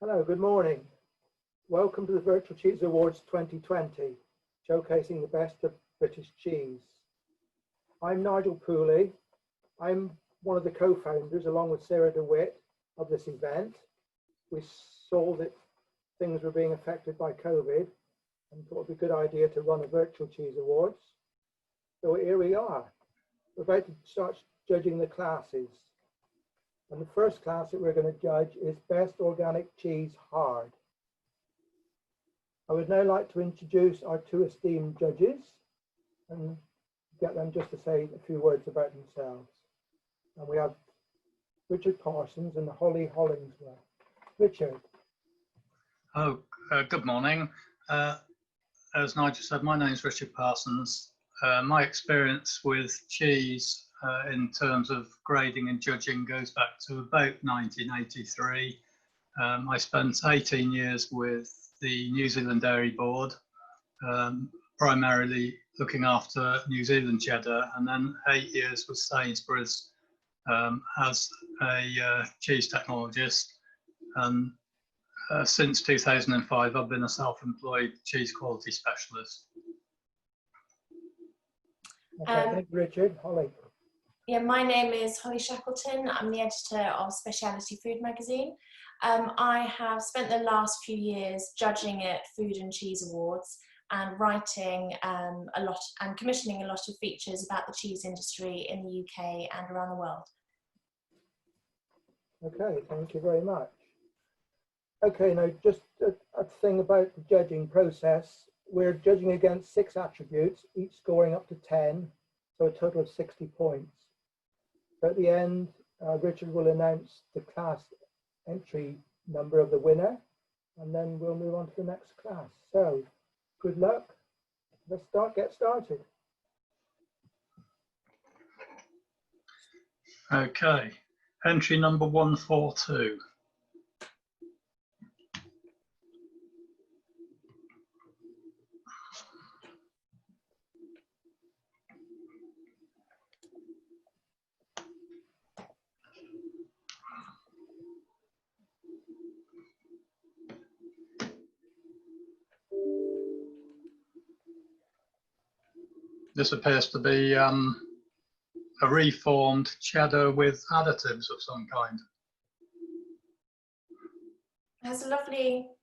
Hello, good morning. Welcome to the Virtual Cheese Awards 2020, showcasing the best of British cheese. I'm Nigel Pooley. I'm one of the co-founders, along with Sarah DeWitt, of this event. We saw that things were being affected by COVID and thought it would be a good idea to run a Virtual Cheese Awards. So here we are. We're about to start judging the classes. And the first class that we're going to judge is Best Organic Cheese Hard. I would now like to introduce our two esteemed judges and get them just to say a few words about themselves. And we have Richard Parsons and Holly Hollingsworth. Richard. Good morning. As Nigel said, my name is Richard Parsons. My experience with cheese in terms of grading and judging goes back to about 1983. I spent 18 years with the New Zealand Dairy Board, primarily looking after New Zealand Cheddar, and then 8 years with Sainsbury's as a cheese technologist. And since 2005, I've been a self-employed cheese quality specialist. Okay, thank you, Richard. Holly. Yeah, my name is Holly Shackleton. I'm the editor of Speciality Food magazine. I have spent the last few years judging at Food and Cheese Awards and writing a lot and commissioning a lot of features about the cheese industry in the UK and around the world. Okay, thank you very much. Okay, now just a thing about the judging process. We're judging against 6 attributes, each scoring up to 10, so a total of 60 points. At the end, Richard will announce the class entry number of the winner, and then we'll move on to the next class. So, good luck. Let's get started. Okay, entry number 142. This appears to be a reformed cheddar with additives of some kind. It has a lovely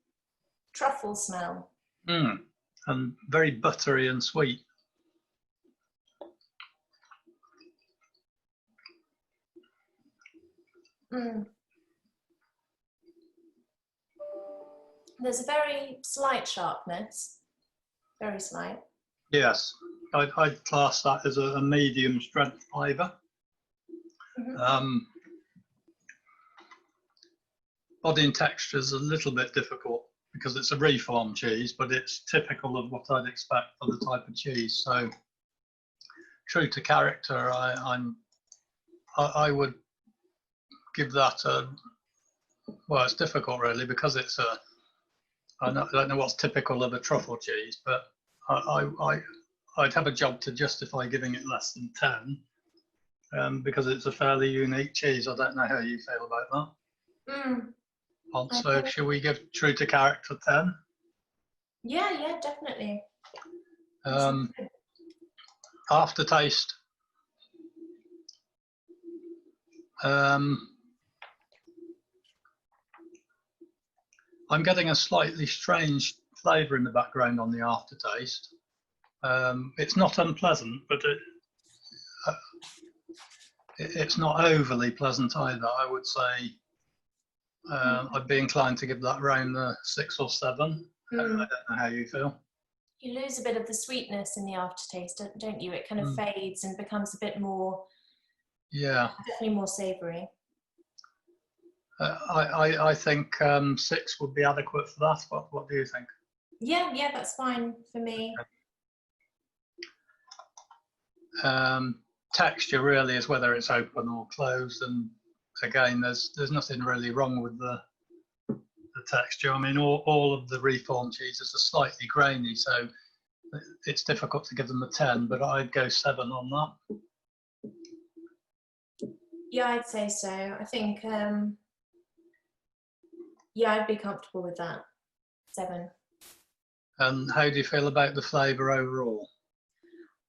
truffle smell. And very buttery and sweet. There's a very slight sharpness, very slight. Yes, I'd class that as a medium strength flavour. Body and texture is a little bit difficult because it's a reformed cheese, but it's typical of what I'd expect for the type of cheese. So, true to character, I would give that a, well, it's difficult really because it's a, I don't know what's typical of a truffle cheese, but I'd have a job to justify giving it less than 10 because it's a fairly unique cheese. I don't know how you feel about that. So should we give true to character 10? Yeah, definitely. Aftertaste. I'm getting a slightly strange flavour in the background on the aftertaste. It's not unpleasant, but it's not overly pleasant either. I would say I'd be inclined to give that around 6 or 7. I don't know how you feel. You lose a bit of the sweetness in the aftertaste, don't you? It kind of fades and becomes a bit more, definitely more savoury. I think 6 would be adequate for that. What do you think? Yeah, that's fine for me. Texture really is whether it's open or closed, and again, there's nothing really wrong with the texture. I mean, all of the reformed cheeses are slightly grainy, so it's difficult to give them a 10, but I'd go 7 on that. Yeah, I'd say so. I think Yeah, I'd be comfortable with that. 7. And how do you feel about the flavour overall?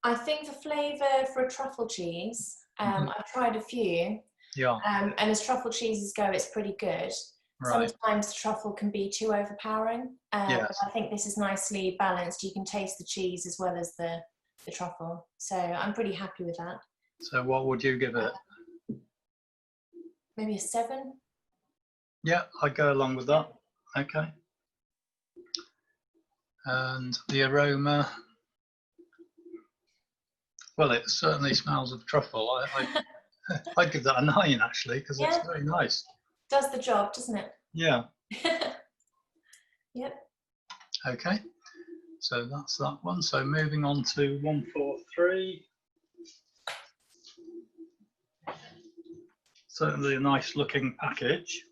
I think the flavour for a truffle cheese, I've tried a few, Yeah, and as truffle cheeses go, it's pretty good. right. Sometimes truffle can be too overpowering, but Yes. I think this is nicely balanced. You can taste the cheese as well as the truffle, so I'm pretty happy with that. So what would you give it? Maybe a 7. Yeah, I'd go along with that. Okay. And the aroma, well, it certainly smells of truffle. I'd give that a 9 actually, because it's Yeah, very nice. does the job, doesn't it? Yeah. Yep. Okay. So that's that one. So moving on to 143. Certainly a nice looking package.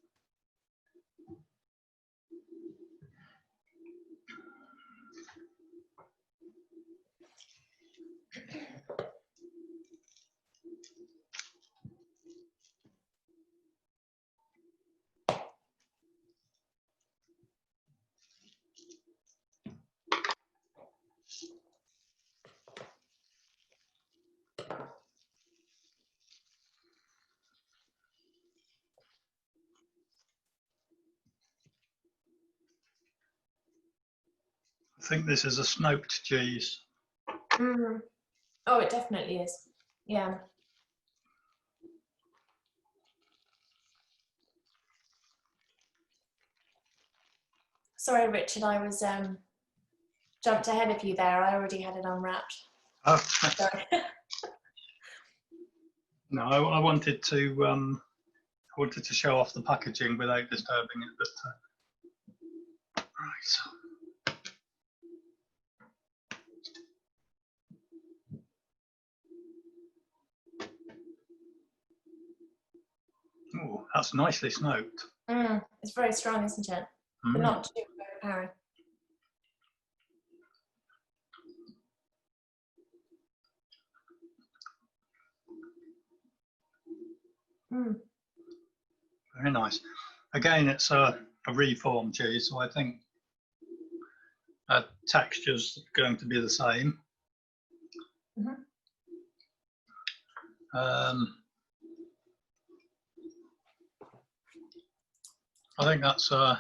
I think this is a smoked cheese. Mm. Oh, it definitely is. Yeah. Sorry, Richard, I was jumped ahead of you there. I already had it unwrapped. Oh, Sorry. no, I wanted to show off the packaging without disturbing it, but right. Oh, that's nicely smoked. It's very strong, isn't it? But not too overpowering. Very nice. Again, it's a reformed cheese, so I think texture's going to be the same. I think that's a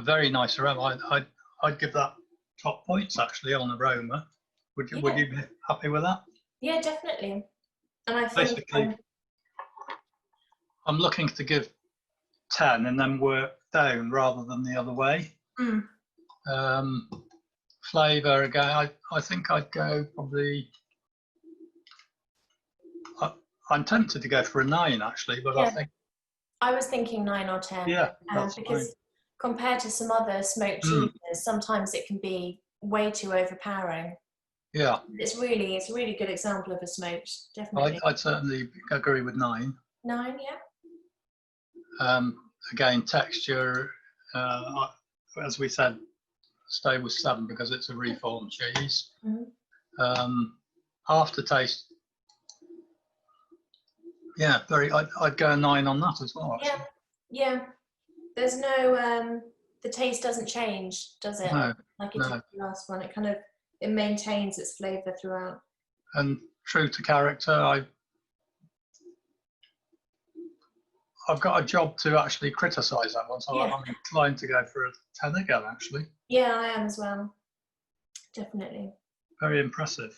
very nice aroma. I'd give that top points actually on aroma. Would you be happy with that? Yeah, definitely. And I think Basically, I'm looking to give 10 and then work down rather than the other way. Flavour again, I think I'd go probably. I'm tempted to go for a 9 actually, but I think I was thinking 9 or 10. Yeah, that's because fine. compared to some other smoked cheeses, sometimes it can be way too overpowering. Yeah, It's a really good example of a smoked, definitely. I'd certainly agree with 9. 9, yeah. Again, texture, as we said, stay with 7 because it's a reformed cheese. Aftertaste, yeah, I'd go a 9 on that as well. Actually. Yeah. There's no, the taste doesn't change, does it? No, like it did the last one. It maintains its flavour throughout. And true to character, I've got a job to actually criticise that one, so I'm inclined to go for a 10 again, actually. Yeah, I am as well. Definitely. Very impressive.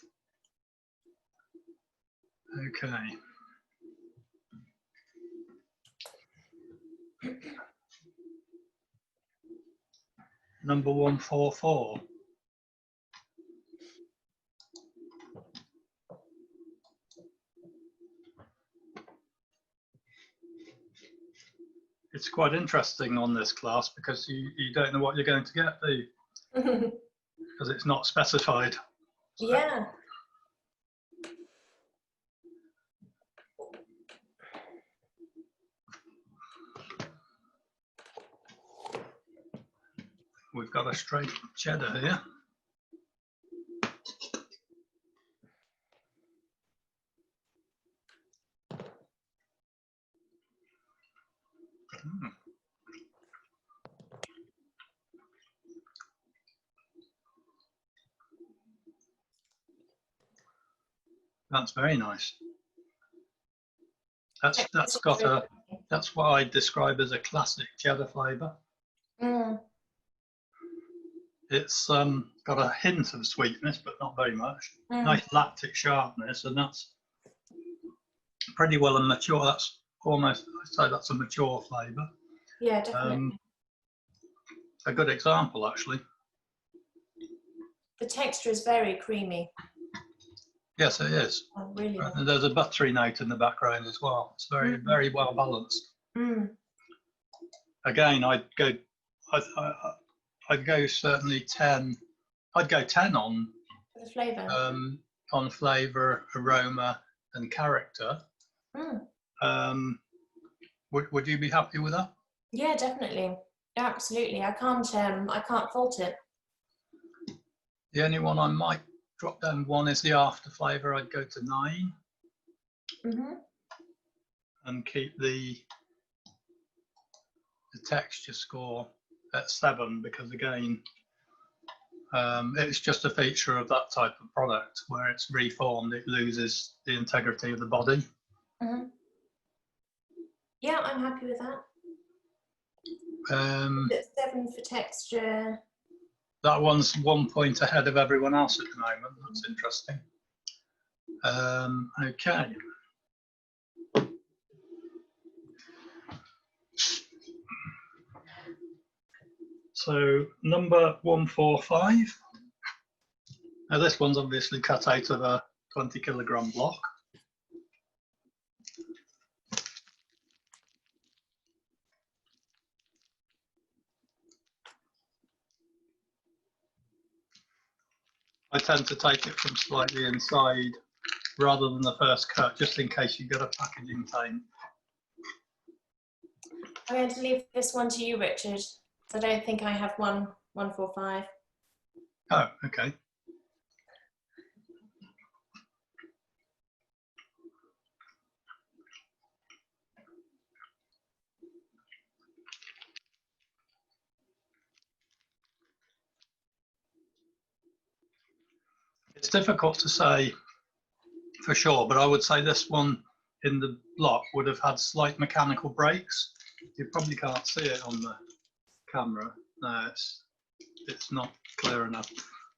Okay. Number 144. It's quite interesting on this class because you don't know what you're going to get, do you? Because it's not specified. So. Yeah. We've got a straight cheddar here. That's very nice. That's got a, that's what I describe as a classic cheddar flavour. Mm. It's got a hint of sweetness, but not very much. Mm. Nice lactic sharpness, and that's pretty well a mature. That's almost, I'd say that's a mature flavour. Yeah, definitely. A good example, actually. The texture is very creamy. Yes, it is. Oh, really nice. And there's a buttery note in the background as well. It's very, very well balanced. Mm. Again, I'd go certainly 10. I'd go 10 The flavour. on flavour, aroma, and character. Mm. Would you be happy with that? Yeah, definitely. Absolutely. I can't fault it. The only one I might drop down one is the after flavour. I'd go to 9 Mm-hmm. and keep the texture score at 7, because again, it's just a feature of that type of product where it's reformed, it loses the integrity of the body. Mm-hmm. Yeah, I'm happy with that. It's 7 for texture. That one's 1 point ahead of everyone else at the moment. That's interesting. Okay. So number 145. Now this one's obviously cut out of a 20 kilogram block. I tend to take it from slightly inside rather than the first cut, just in case you get a packaging taint. I'm going to leave this one to you, Richard. I don't think I have 145. Oh, okay. It's difficult to say for sure, but I would say this one in the block would have had slight mechanical brakes. You probably can't see it on the camera. No, it's not clear enough,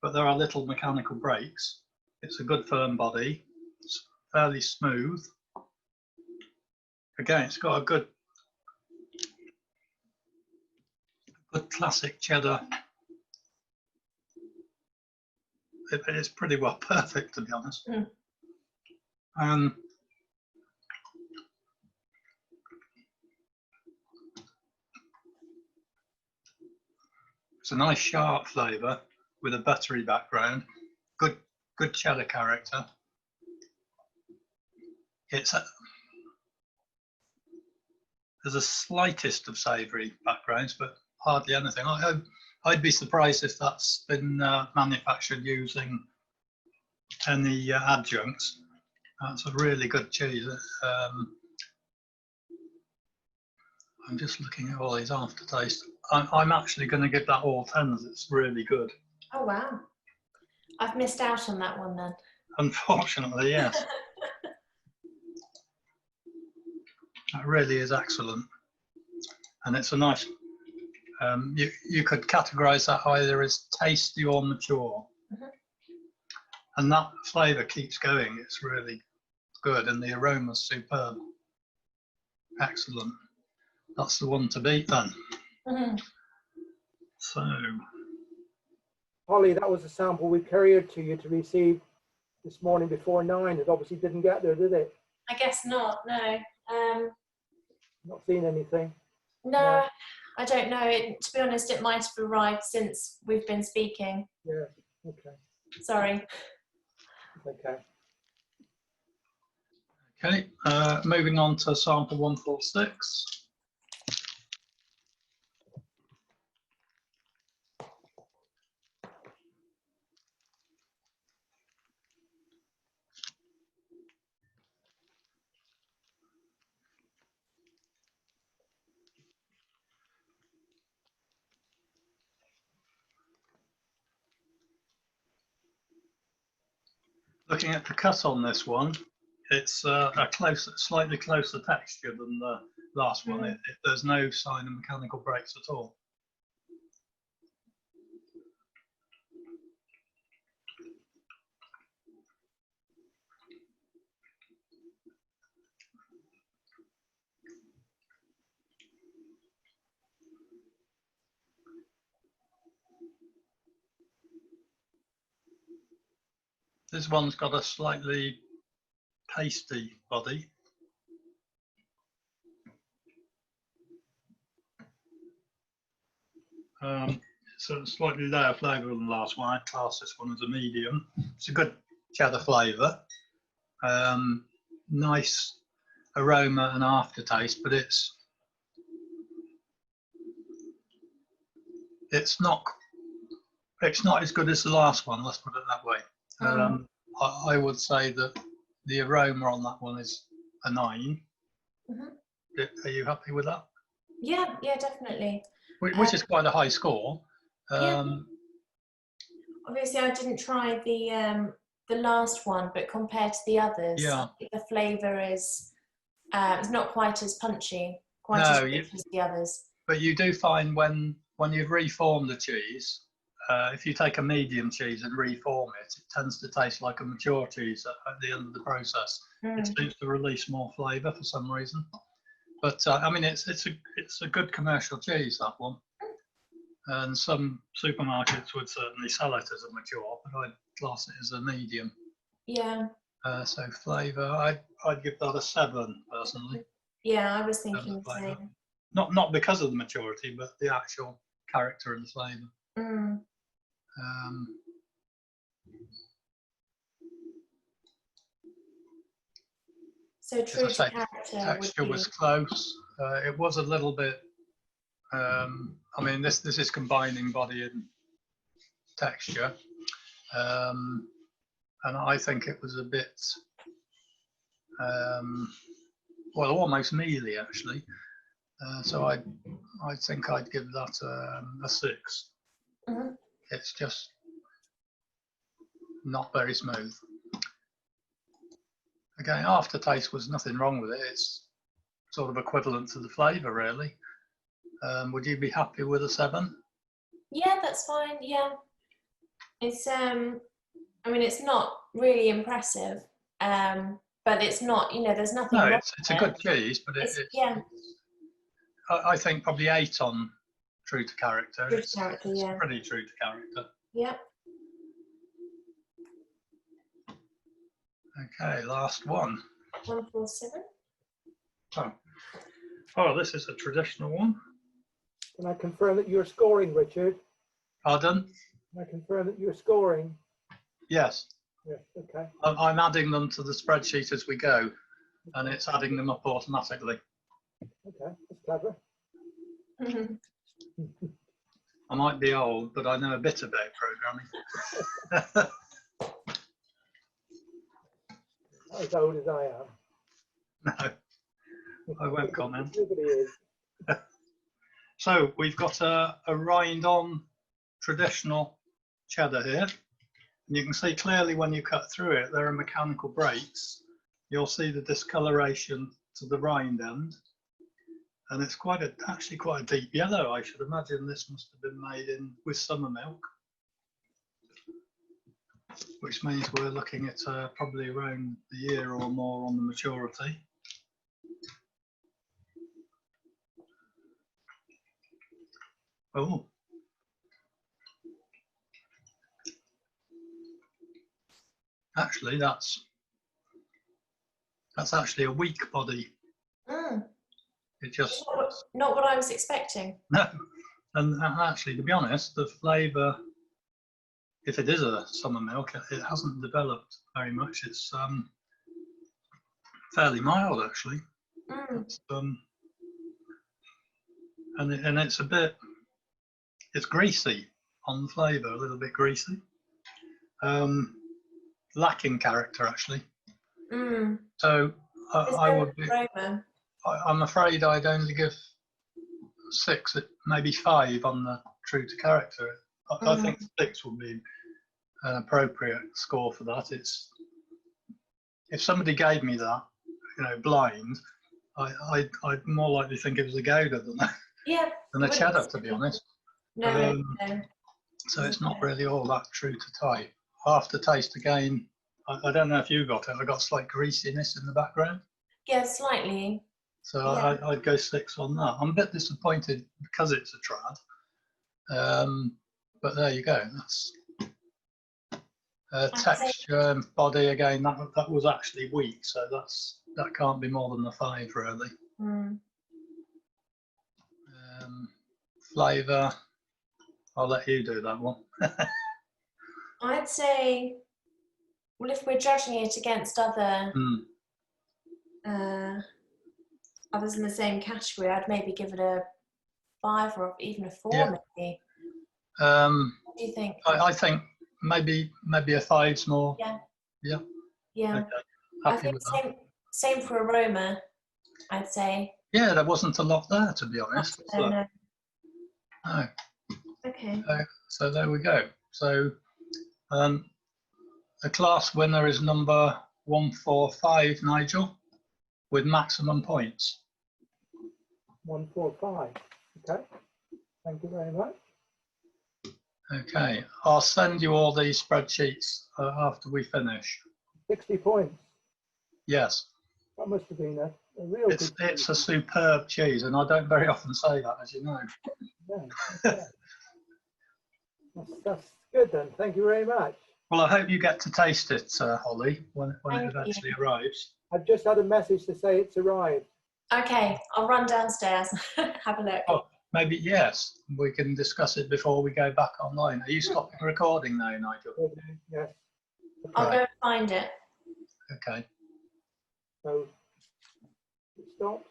but there are little mechanical brakes. It's a good firm body. It's fairly smooth. Again, it's got a good classic cheddar. It's pretty well perfect, to be honest. It's a nice sharp flavour with a buttery background. Good cheddar character. There's a slightest of savoury backgrounds, but hardly anything. I'd be surprised if that's been manufactured using any adjuncts. That's a really good cheese. I'm just looking at all these aftertaste. I'm actually going to give that all 10s. It's really good. Oh, wow. I've missed out on that one then. Unfortunately, yes. That really is excellent. And it's a nice, you could categorise that either as tasty or mature. And that flavour keeps going. It's really good, and the aroma's superb. Excellent. That's the one to beat then. So, Holly, that was a sample we couriered to you to receive this morning before 9. It obviously didn't get there, did it? I guess not, no. Not seen anything? No, I don't know. To be honest, it might have arrived since we've been speaking. Yeah, okay. Sorry. Okay. okay, moving on to sample 146. Looking at the cut on this one, it's a slightly closer texture than the last one. There's no sign of mechanical breaks at all. This one's got a slightly pasty body. It's a slightly lower flavour than the last one. I'd class this one as a medium. It's a good cheddar flavour. Nice aroma and aftertaste, but it's not as good as the last one. Let's put it that way. I would say that the aroma on that one is a 9. Are you happy with that? Yeah, definitely. Which is quite a high score. Obviously, I didn't try the last one, but compared to the others, I think the flavour is it's not quite as punchy, as rich as the others. But you do find when you've reformed the cheese, if you take a medium cheese and reform it, it tends to taste like a mature cheese at the end of the process. It seems to release more flavour for some reason. But I mean, it's a good commercial cheese, that one. And some supermarkets would certainly sell it as a mature, but I'd class it as a medium. Yeah. So flavour, I'd give that a 7 personally. Yeah, I was thinking the same. Not because of the maturity, but the actual character and the flavour. So true to character. Texture was close. It was a little bit. I mean, this is combining body and texture, and I think it was a bit, well, almost mealy actually. So I think I'd give that a 6. It's just not very smooth. Again, aftertaste was nothing wrong with it. It's sort of equivalent to the flavour, really. Would you be happy with a 7? Yeah, that's fine. Yeah, it's I mean, it's not really impressive, but it's not. There's nothing. No, it's a good cheese, but it's I think probably 8 on true to character. It's pretty true to character. Yeah. Okay, last one. 147. Oh, this is a traditional one. Can I confirm that you're scoring, Richard? Pardon? Can I confirm that you're scoring? Yes. Yes, okay. I'm adding them to the spreadsheet as we go, and it's adding them up automatically. Okay, that's clever. I might be old, but I know a bit about programming. Not as old as I am. No, I won't comment. So we've got a rind-on traditional cheddar here. And you can see clearly when you cut through it, there are mechanical breaks. You'll see the discoloration to the rind end. And it's actually quite a deep yellow. I should imagine this must have been made with summer milk, which means we're looking at probably around a year or more on the maturity. Oh. Actually, that's actually a weak body. It just not what I was expecting. No, and actually, to be honest, the flavour, if it is a summer milk, it hasn't developed very much. It's fairly mild actually. And it's a bit, it's greasy on the flavour, a little bit greasy. Lacking character actually. So I would be. I'm afraid I'd only give 6, maybe 5 on the true to character. I think 6 would be an appropriate score for that. It's if somebody gave me that, blind, I'd more likely think it was a Gouda than Yeah. than a Cheddar, to be honest. No, no. So it's not really all that true to type. Aftertaste again, I don't know if you got it. I got slight greasiness in the background. Yeah, slightly. So Yeah. I'd go 6 on that. I'm a bit disappointed because it's a trad. But there you go. That's texture and body again. That was actually weak. So that can't be more than a 5 really. Mm. Flavour, I'll let you do that one. I'd say, well, if we're judging it against other others in the same category, I'd maybe give it a 5 or even a 4, maybe. What do you think? I think maybe a 5's more. Yeah. Yeah. Yeah. Okay. I Happy think with that. same for aroma, I'd say. Yeah, there wasn't a lot there, to be honest. No. No. Okay. So there we go. So the class winner is number 145, Nigel, with maximum points. 145. Okay. Thank you very much. Okay, I'll send you all these spreadsheets after we finish. 60 points. Yes. That must have been a real good cheese. It's a superb cheese, and I don't very often say that, as you know. Yeah, okay. That's good then. Thank you very much. Well, I hope you get to taste it, Holly, when it Thank eventually you. arrives. I've just had a message to say it's arrived. Okay, I'll run downstairs, have a look. Oh, maybe, yes. We can discuss it before we go back online. Are you stopping recording now, Nigel? Yes. I'll go and find it. Okay. So, it stopped.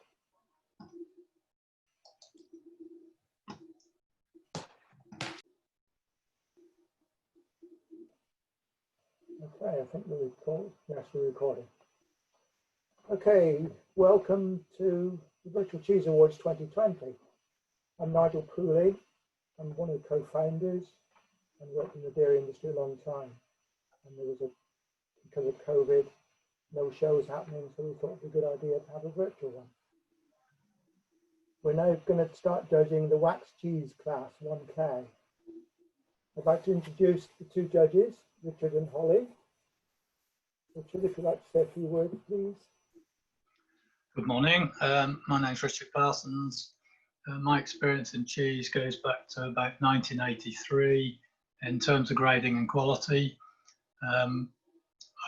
Okay, I think we're recording. Yes, we're recording. Okay, welcome to the Virtual Cheese Awards 2020. I'm Nigel Pooley. I'm one of the co-founders and worked in the dairy industry a long time. And there was because of COVID, no shows happening, so we thought it'd be a good idea to have a virtual one. We're now going to start judging the wax cheese class 1K. I'd like to introduce the two judges, Richard and Holly. Richard, if you'd like to say a few words, please. Good morning. My name's Richard Parsons. My experience in cheese goes back to about 1983 in terms of grading and quality.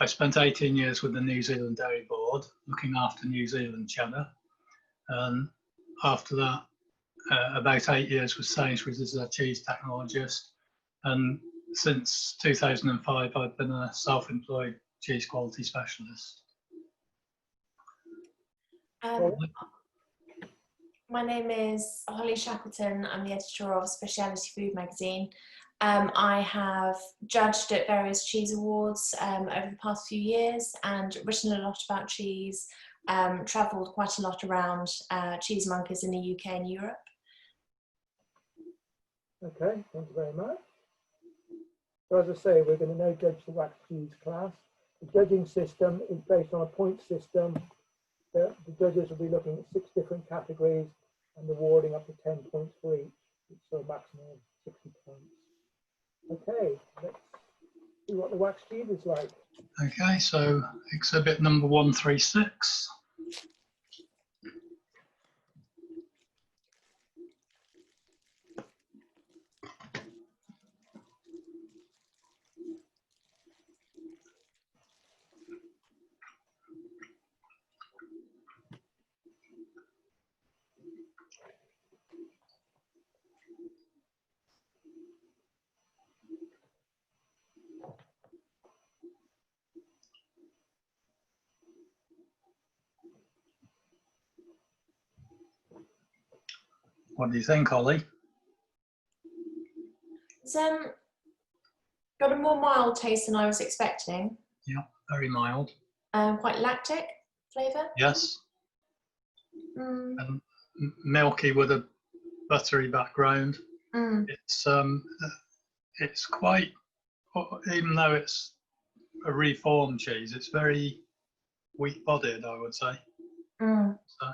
I spent 18 years with the New Zealand Dairy Board looking after New Zealand cheddar. And after that, about 8 years with Sainsbury's as a cheese technologist. And since 2005, I've been a self-employed cheese quality specialist. My name is Holly Shackleton. I'm the editor of Speciality Food magazine. I have judged at various cheese awards over the past few years and written a lot about cheese, travelled quite a lot around cheesemongers in the UK and Europe. Okay, thank you very much. So as I say, we're going to now judge the wax cheese class. The judging system is based on a point system. The judges will be looking at 6 different categories and awarding up to 10 points for each, so a maximum of 60 points. Okay, let's see what the wax cheese is like. Okay, so exhibit number 136. What do you think, Holly? It's got a more mild taste than I was expecting. Yeah, very mild. Quite lactic flavour. Yes. And milky with a buttery background. It's quite, even though it's a reformed cheese, it's very weak-bodied, I would say. Mm. So,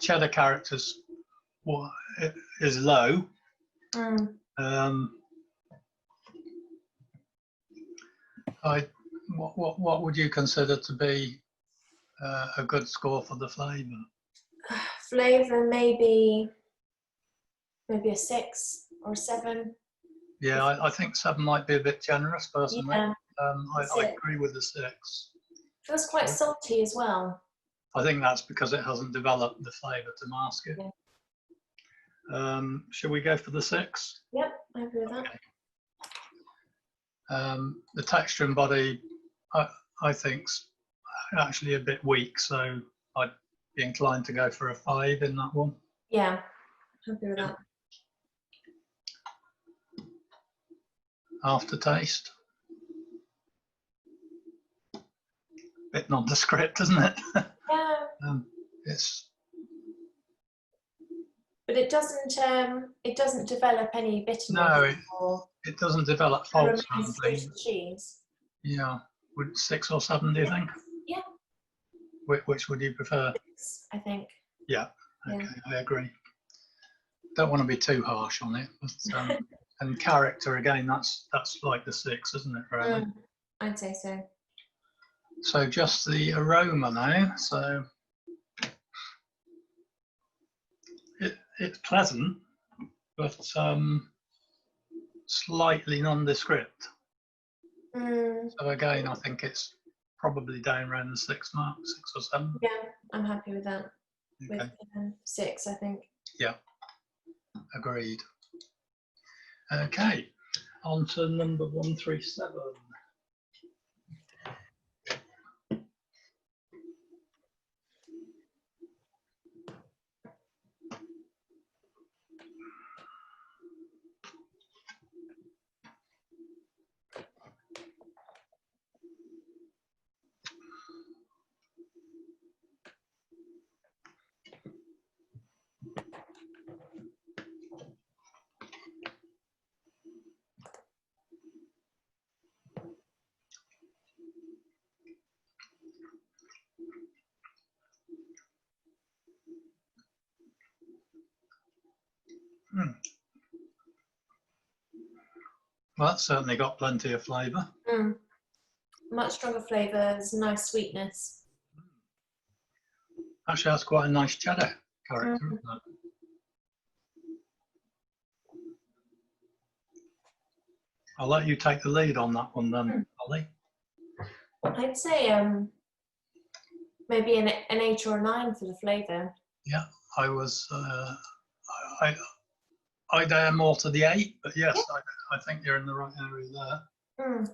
cheddar characters is low. Mm. What would you consider to be a good score for the flavour? Flavour, maybe a 6 or a 7. Yeah, I think 7 might be a bit generous, personally. Yeah, I agree with the 6. feels quite salty as well. I think that's because it hasn't developed the flavour to mask it. Yeah. Should we go for the 6? Yep, I agree with that. Okay. The texture and body, I think's actually a bit weak, so I'd be inclined to go for a 5 in that one. Yeah, happy with that. Aftertaste, bit nondescript, isn't it? Yeah. It's But it doesn't develop any bitterness. no, or it doesn't develop it faults. remains sweet as cheese. Yeah, would 6 or 7? Do you think? Yeah. Which would you prefer? 6, I think. Yeah. Okay, I agree. Don't want to be too harsh on it, but, and character again. That's like the 6, isn't it? Really. I'd say so. So just the aroma now. So it's pleasant, but slightly nondescript. So again, I think it's probably down around the 6 mark, 6 or 7. Yeah, I'm happy with that. Okay. With 6, I think. Yeah, agreed. Okay, on to number 137. Well, that's certainly got plenty of flavour. Much stronger flavours, nice sweetness. Actually, that's quite a nice cheddar character, isn't it? I'll let you take the lead on that one then, Ollie. I'd say maybe an 8 or a 9 for the flavour. Yeah, I was. I'd aim more to the 8, but yes, yeah. I think you're in the right area there.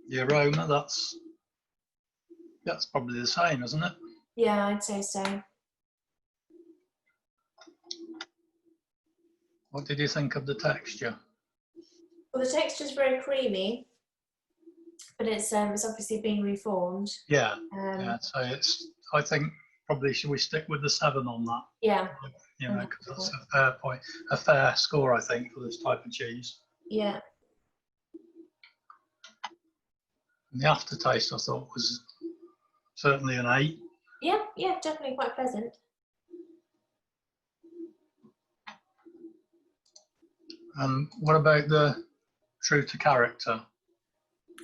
The aroma, that's probably the same, isn't it? Yeah, I'd say so. What did you think of the texture? Well, the texture's very creamy, but it's obviously being reformed. Yeah, yeah. So I think probably should we stick with the 7 on that? Yeah. You know, because that's a fair point, a fair score, I think, for this type of cheese. Yeah. And the aftertaste, I thought, was certainly an 8. Yeah, yeah, definitely quite pleasant. What about the true to character?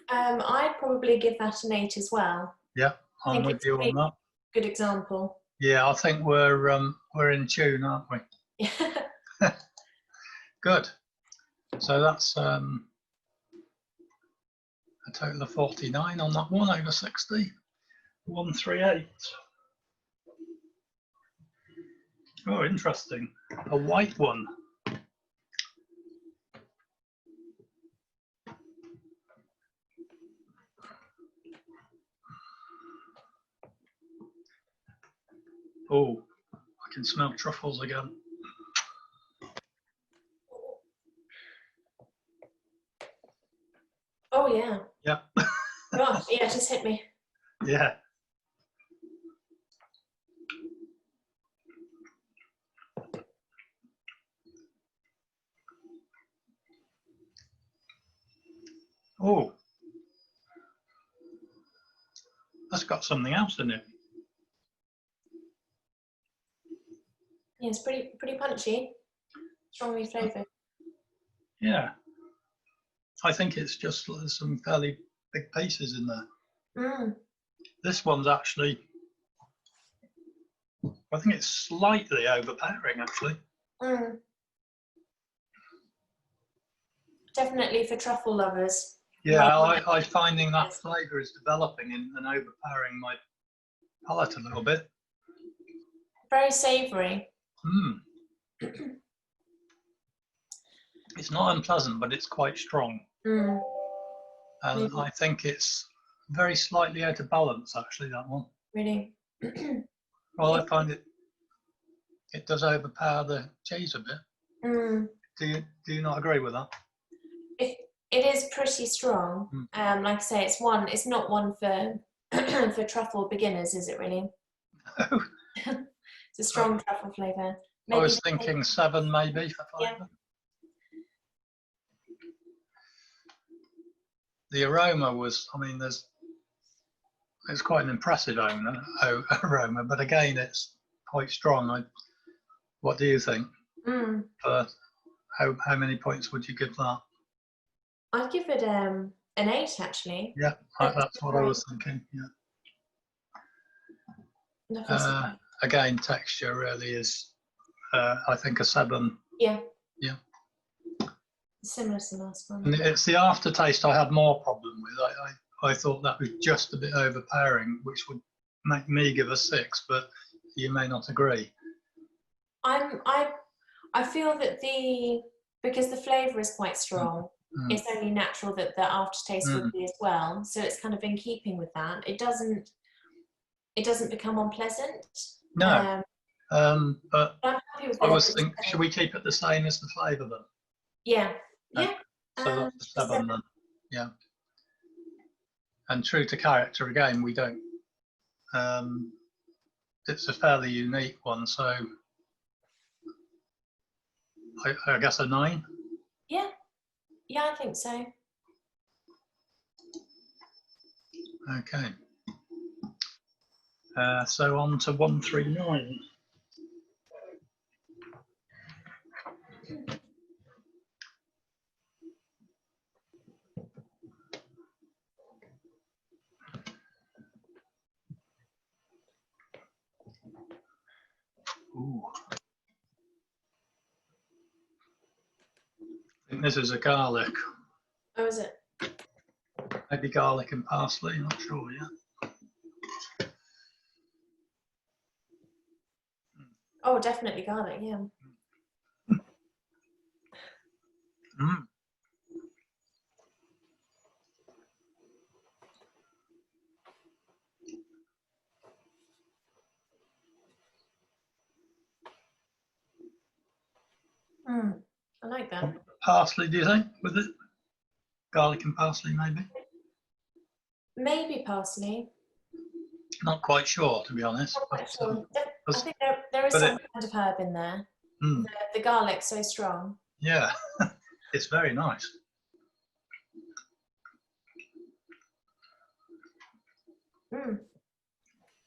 I'd probably give that an 8 as well. Yeah, I'm with you on that. Good example. Yeah, I think we're in tune, aren't we? Yeah. Good. So that's a total of 49 on that one, over 60. 138. Oh, interesting. A white one. Oh, I can smell truffles again. Oh, yeah. Yeah. Gosh, yeah, it just hit me. Yeah. Oh, that's got something else in it. Yeah, it's pretty punchy, strongly flavoured. Yeah, I think it's just some fairly big pieces in there. Mm. This one's actually, I think it's slightly overpowering actually. Mm. Definitely for truffle lovers. Yeah, I'm finding that flavour is developing and overpowering my palate a little bit. Very savoury. Mm. It's not unpleasant, but it's quite strong. Mm. And I think it's very slightly out of balance, actually, that one. Really? Well, I find it does overpower the cheese a bit. Mm. Do you not agree with that? It is pretty strong. Mm. Like I say, it's not one for for truffle beginners, is it really? No. It's a strong truffle flavour. I was thinking 7 maybe for flavour. Yeah. The aroma was, I mean, it's quite an impressive aroma, but again, it's quite strong. What do you think? Mm. How many points would you give that? I'd give it an 8 actually. Yeah, that's what I was thinking. Yeah. Again, texture really is, I think, a 7. Yeah. Yeah. Similar to the last one. And it's the aftertaste I had more problem with. I thought that was just a bit overpowering, which would make me give a 6, but you may not agree. I feel that because the flavour is quite strong, it's only natural that the aftertaste would be as well. So it's kind of in keeping with that. It doesn't become unpleasant. No. But I'm happy with I was thinking, should we keep it the same as the flavour then? Yeah. Yeah. So that's the 7 then. Yeah. And true to character again, we don't. It's a fairly unique one, so I guess a 9. Yeah. Yeah, I think so. Okay. So on to 139. Ooh. I think this is a garlic. Oh, is it? Maybe garlic and parsley, not sure yet. Oh, definitely garlic, yeah. Mm. I like that. Parsley, do you think, with it? Garlic and parsley, maybe? Maybe parsley. Not quite sure, to be honest. Not quite sure. I think there is but some kind of herb in there. The garlic's so strong. Yeah, it's very nice.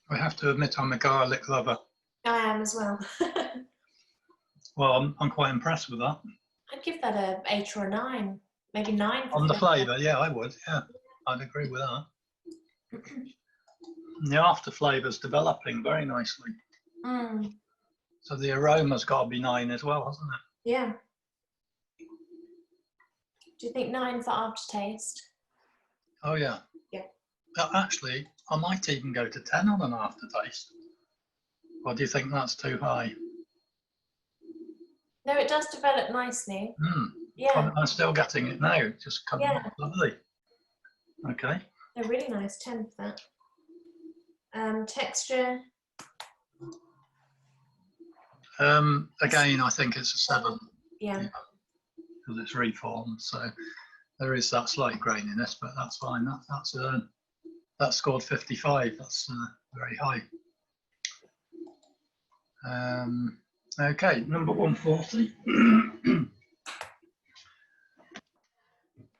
I have to admit I'm a garlic lover. I am as well. Well, I'm quite impressed with that. I'd give that a 8 or a 9, maybe 9. On the flavour, yeah, I would. Yeah, I'd agree with that. And the after flavour's developing very nicely. So the aroma's got to be 9 as well, hasn't it? Yeah. Do you think 9 for aftertaste? Oh yeah. Yeah. Actually, I might even go to 10 on an aftertaste. Or do you think that's too high? No, it does develop nicely. Yeah. I'm still getting it now. It just comes out lovely. Okay. They're really nice. 10 for that. Texture. Again, I think it's a 7. Yeah. Because it's reformed, so there is that slight graininess, but that's fine. That scored 55. That's very high. Okay, number 140.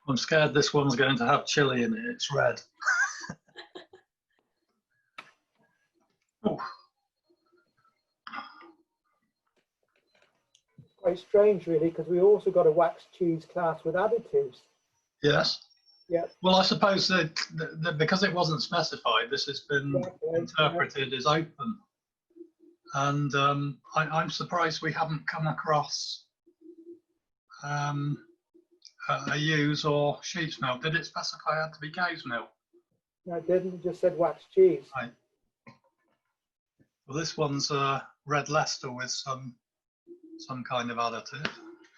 I'm scared this one's going to have chili in it. It's red. Oh, Quite strange, really, because we also got a wax cheese class with additives. yes. Yeah. Well, I suppose that because it wasn't specified, this has been interpreted as open. And I'm surprised we haven't come across a ewes or sheep's milk. Did it specify it had to be cow's milk? No, it didn't. It just said wax cheese. Right. Well, this one's red Leicester with some kind of additive.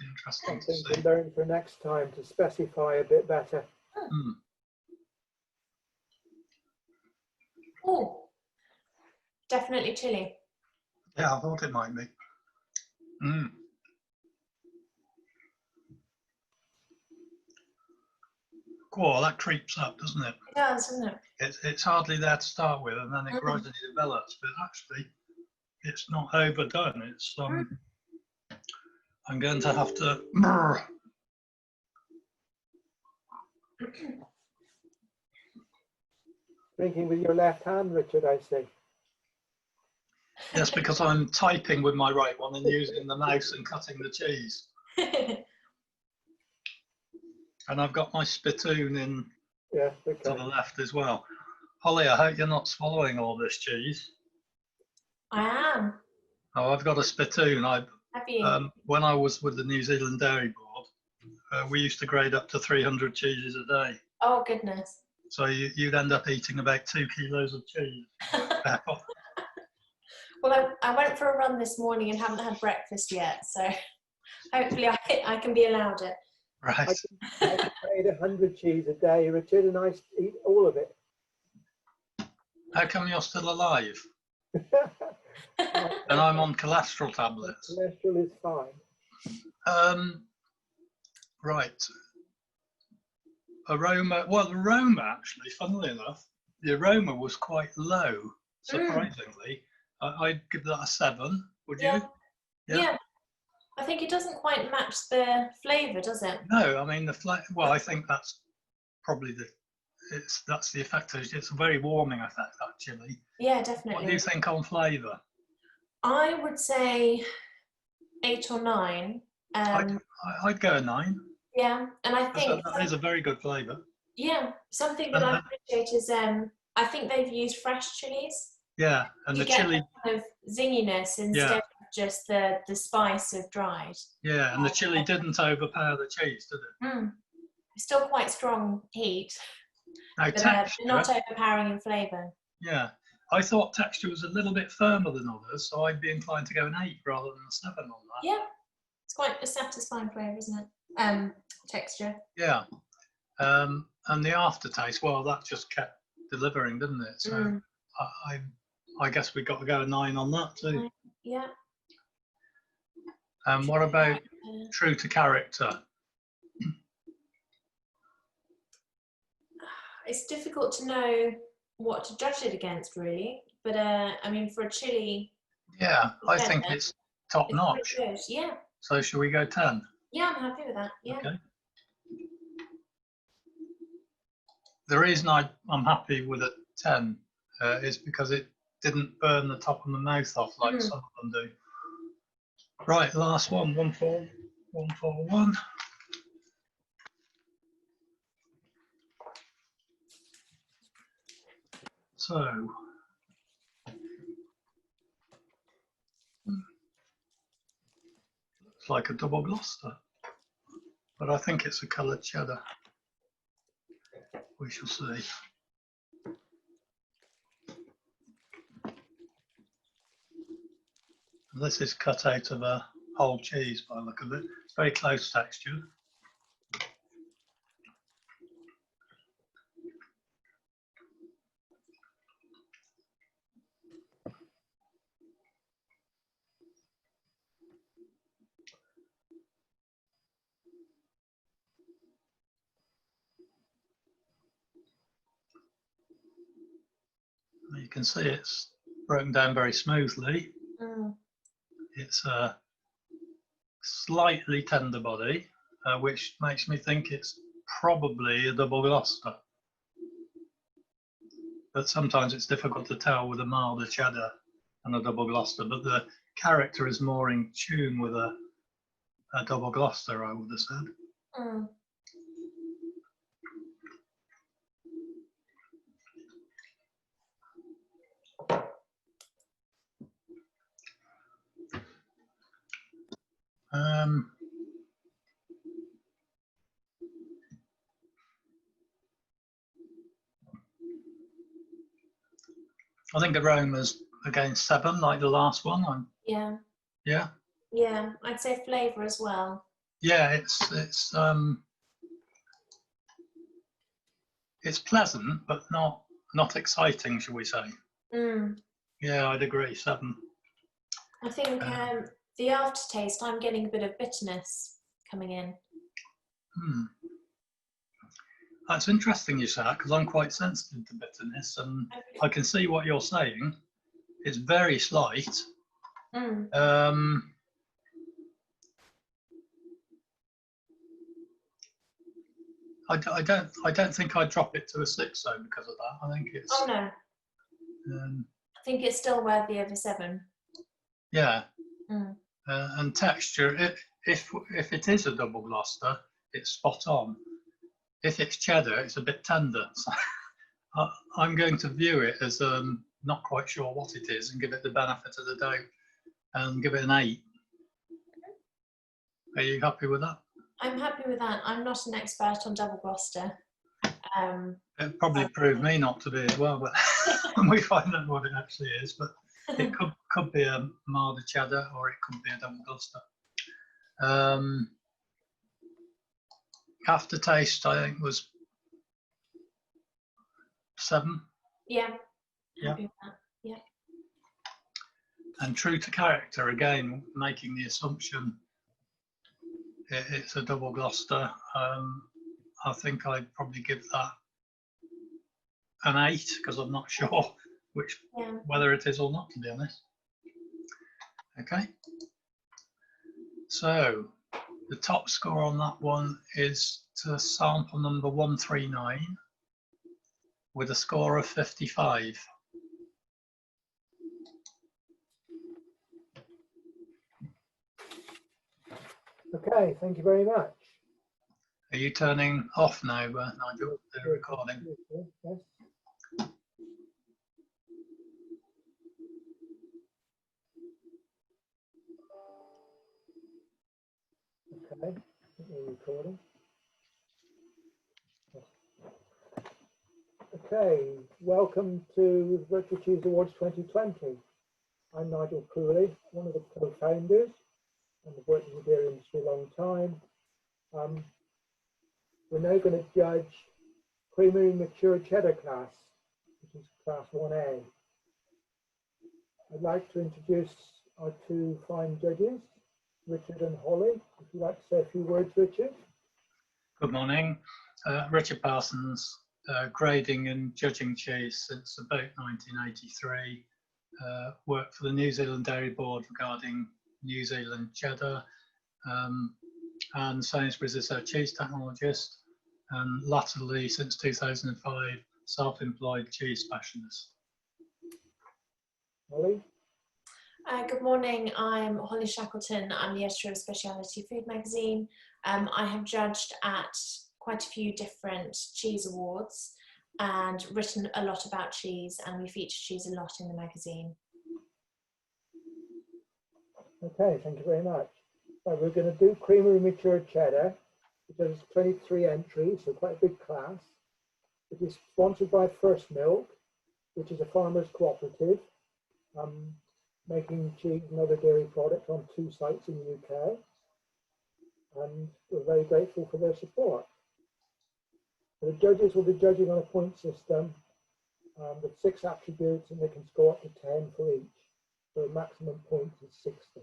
Interesting to Something see. to learn for next time to specify a bit better. Hmm. Oh, definitely chili. Yeah, I thought it might be. Mm. Cool, that creeps up, doesn't it? It does, doesn't it? It's hardly there to start with, and then it gradually develops. But actually, it's not overdone. It's I'm going to have to. Drinking with your left hand, Richard, I see. Yes, because I'm typing with my right one and using the mouse and cutting the cheese. And I've got my spittoon in Yeah, to okay. the left as well. Holly, I hope you're not swallowing all this cheese. I am. Oh, I've got a spittoon. Have you? When I was with the New Zealand Dairy Board, we used to grade up to 300 cheeses a day. Oh, goodness. So you'd end up eating about 2 kilos of cheese. Well, I went for a run this morning and haven't had breakfast yet, so hopefully I can be allowed it. Right. I made 100 cheese a day, Richard, and I eat all of it. How come you're still alive? And I'm on cholesterol tablets. Cholesterol is fine. Right. Aroma. Well, the aroma actually, funnily enough, the aroma was quite low, surprisingly. I'd give that a 7. Would you? Yeah. I think it doesn't quite match the flavour, does it? No, I mean well, I think that's probably that's the effect. It's a very warming effect, that chili. Yeah, definitely. What do you think on flavour? I would say 8 or 9. I'd go a 9. Yeah, and I think that is a very good flavour. Yeah, something that I appreciate is I think they've used fresh chilies. Yeah, and you the get chili kind of zinginess instead of just the spice of dried. Yeah, and the chili didn't overpower the cheese, did it? Still quite strong heat, Now, but texture, not overpowering in flavour. Yeah, I thought texture was a little bit firmer than others, so I'd be inclined to go an 8 rather than a 7 on that. Yeah, it's quite a satisfying flavour, isn't it? Texture. Yeah, and the aftertaste, well, that just kept delivering, didn't it? So I guess we got to go a 9 on that too. Yeah. And what about true to character? It's difficult to know what to judge it against, really. But I mean, for a chili. Yeah, I think it's top notch. Yeah. So shall we go 10? Yeah, I'm happy with that. Yeah. Okay. The reason I'm happy with a 10 is because it didn't burn the top of my mouth off like some of them do. Right, last one, 141. So, looks like a double Gloucester, but I think it's a coloured cheddar. We shall see. And this is cut out of a whole cheese by the look of it. It's very close textured. You can see it's broken down very smoothly. It's a slightly tender body, which makes me think it's probably a double Gloucester. But sometimes it's difficult to tell with a milder cheddar and a double Gloucester, but the character is more in tune with a double Gloucester, I would have said. Mm. I think aroma's again 7, like the last one. Yeah. Yeah. Yeah, I'd say flavour as well. Yeah, it's pleasant, but not exciting, shall we say? Mm. Yeah, I'd agree. 7. I think the aftertaste, I'm getting a bit of bitterness coming in. That's interesting you say that, because I'm quite sensitive to bitterness, and I can see what you're saying. It's very slight. Mm. I don't think I'd drop it to a 6 though because of that. I think it's. Oh no. I think it's still worthy of a 7. Yeah. Mm. And texture, if it is a double Gloucester, it's spot on. If it's cheddar, it's a bit tender. So I'm going to view it as not quite sure what it is and give it the benefit of the doubt and give it an 8. Are you happy with that? I'm happy with that. I'm not an expert on double Gloucester. It probably proved me not to be as well, but when we find out what it actually is, but it could be a milder cheddar or it could be a double Gloucester. Aftertaste, I think, was 7. Yeah. Yeah. Happy with that. Yeah. And true to character, again, making the assumption it's a double Gloucester. I think I'd probably give that an 8 because I'm not sure whether it is or not, to be honest. Okay. So the top score on that one is to sample number 139 with a score of 55. Okay, thank you very much. Are you turning off now, Nigel, the recording? Yes. Okay, we're recording. Okay, welcome to Virtual Cheese Awards 2020. I'm Nigel Cooley, one of the co-founders, and I've worked in the dairy industry a long time. We're now going to judge creamy mature cheddar class, which is class 1A. I'd like to introduce our 2 fine judges, Richard and Holly. If you'd like to say a few words, Richard. Good morning. Richard Parsons, grading and judging cheese since about 1983. Worked for the New Zealand Dairy Board regarding New Zealand cheddar, and Sainsbury's as their cheese technologist, and latterly since 2005 self-employed cheese specialist. Holly? Good morning, I'm Holly Shackleton. I'm the editor of Speciality Food magazine. I have judged at quite a few different cheese awards and written a lot about cheese, and we feature cheese a lot in the magazine. Okay, thank you very much. Right, we're going to do creamy mature cheddar, which has 23 entries, so quite a big class. It is sponsored by First Milk, which is a farmers cooperative, making cheese and other dairy products on 2 sites in the UK. And we're very grateful for their support. The judges will be judging on a point system with 6 attributes, and they can score up to 10 for each. So the maximum point is 60.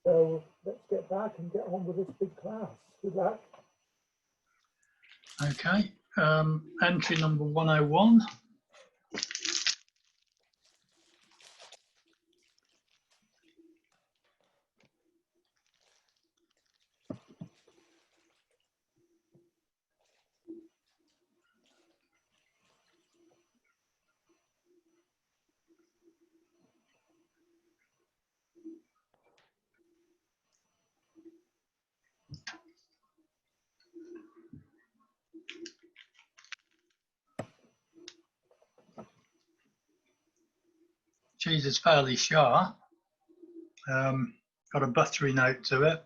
So let's get back and get on with this big class. Good luck. Okay, entry number 101. cheese is fairly sharp. Got a buttery note to it.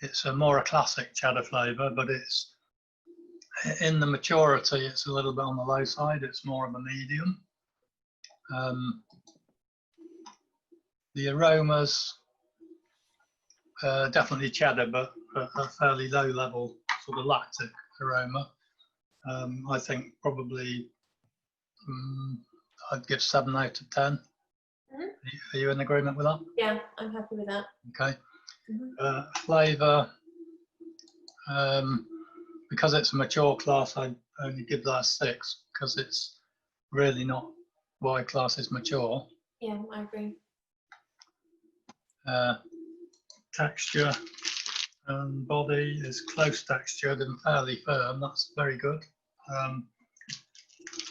It's a classic cheddar flavour, but it's in the maturity, it's a little bit on the low side. It's more of a medium. The aromas, definitely cheddar, but a fairly low level sort of lactic aroma. I think probably I'd give 7 out of 10. Are you in agreement with that? Yeah, I'm happy with that. Okay. Flavour, because it's a mature class, I'd only give that a 6 because it's really not why class is mature. Yeah, I agree. Texture and body is close textured and fairly firm. That's very good.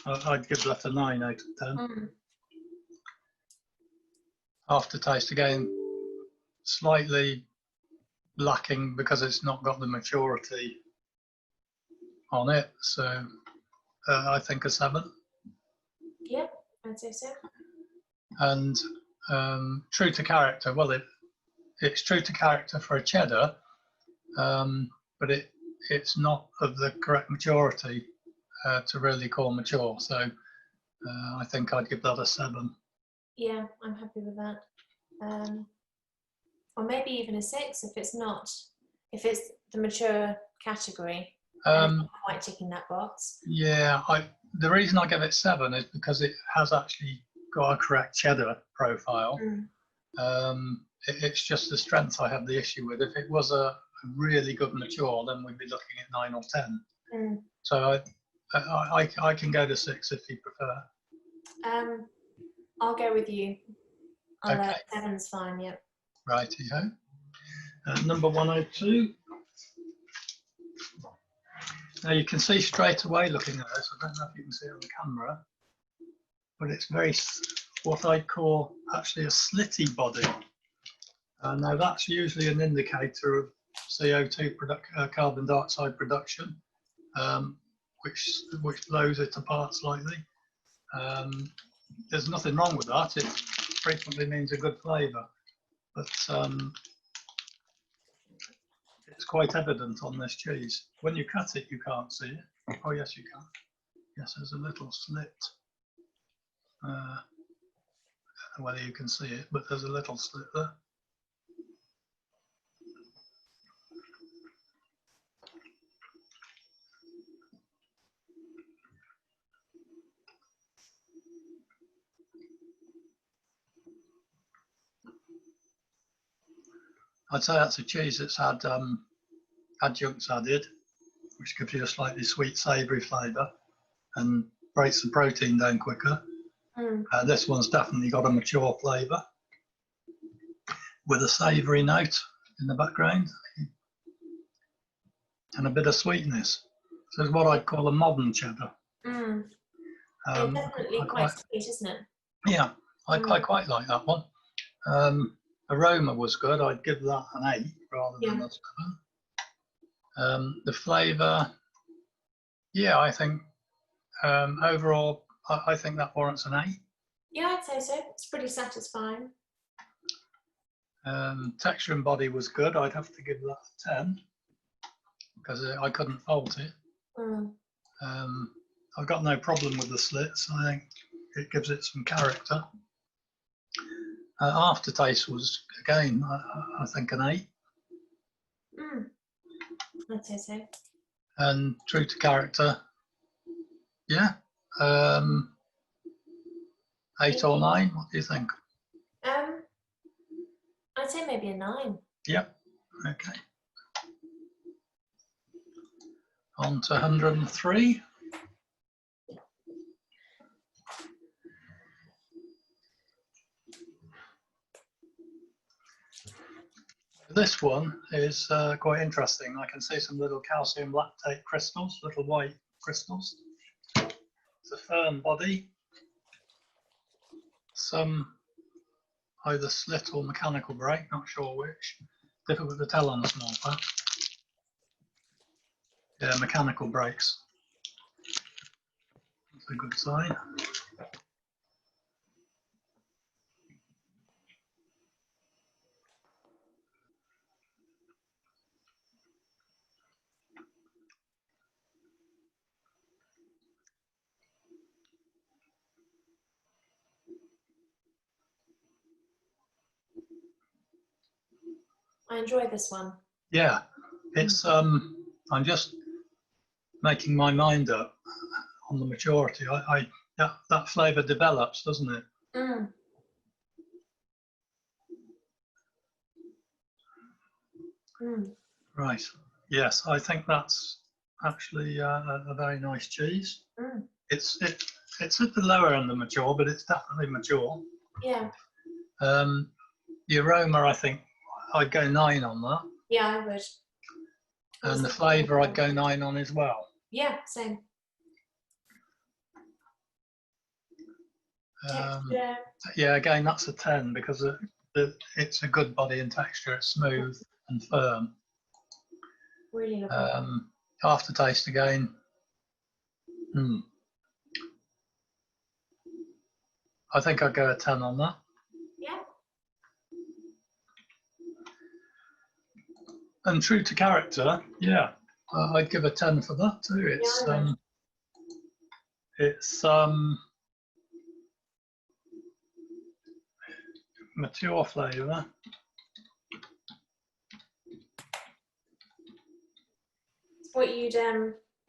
I'd give that a 9 out of 10. Aftertaste again, slightly lacking because it's not got the maturity on it. So I think a 7. Yep, I'd say so. And true to character, well, it's true to character for a cheddar, but it's not of the correct maturity to really call mature. So I think I'd give that a 7. Yeah, I'm happy with that. Or maybe even a 6 if it's the mature category. And it's not quite ticking that box. Yeah, the reason I give it 7 is because it has actually got a correct cheddar profile. It's just the strength I have the issue with. If it was a really good mature, then we'd be looking at 9 or 10. So I can go to 6 if you prefer. I'll go with you. Okay. 7's fine, yep. Righty-ho. Number 102. Now you can see straight away looking at this, I don't know if you can see it on the camera, but it's very, what I call actually a slitty body. Now that's usually an indicator of CO2 carbon dioxide production, which blows it apart slightly. There's nothing wrong with that. It frequently means a good flavour, but it's quite evident on this cheese. When you cut it, you can't see it. Oh yes, you can. Yes, there's a little slit. I don't know whether you can see it, but there's a little slit there. I'd say that's a cheese that's had adjuncts added, which gives you a slightly sweet, savoury flavour and breaks the protein down quicker. This one's definitely got a mature flavour with a savoury note in the background and a bit of sweetness. So it's what I'd call a modern cheddar. It's definitely quite sweet, isn't it? Yeah, I quite like that one. Aroma was good. I'd give that an 8 rather than a 7. The flavour, yeah, I think overall, I think that warrants an 8. Yeah, I'd say so. It's pretty satisfying. Texture and body was good. I'd have to give that a 10 because I couldn't fault it. I've got no problem with the slits. I think it gives it some character. Aftertaste was, again, I think an 8. I'd say so. And true to character, yeah. 8 or 9, what do you think? I'd say maybe a 9. Yep, okay. On to 103. This one is quite interesting. I can see some little calcium lactate crystals, little white crystals. It's a firm body. Some either slit or mechanical break, not sure which. Difficult to tell on the small pat. Yeah, mechanical breaks. That's a good sign. I enjoy this one. Yeah, it's I'm just making my mind up on the maturity. That flavour develops, doesn't it? Mm. Mm. Right. Yes, I think that's actually a very nice cheese. Mm. It's at the lower end of mature, but it's definitely mature. Yeah. The aroma, I think, I'd go 9 on that. Yeah, I would. And the flavour, I'd go 9 on as well. Yeah, same. Texture. Yeah, again, that's a 10 because it's a good body and texture. It's smooth and firm. Really lovely. Aftertaste again. I think I'd go a 10 on that. Yeah. And true to character, yeah, I'd give a 10 for that too. It's mature flavour. What you'd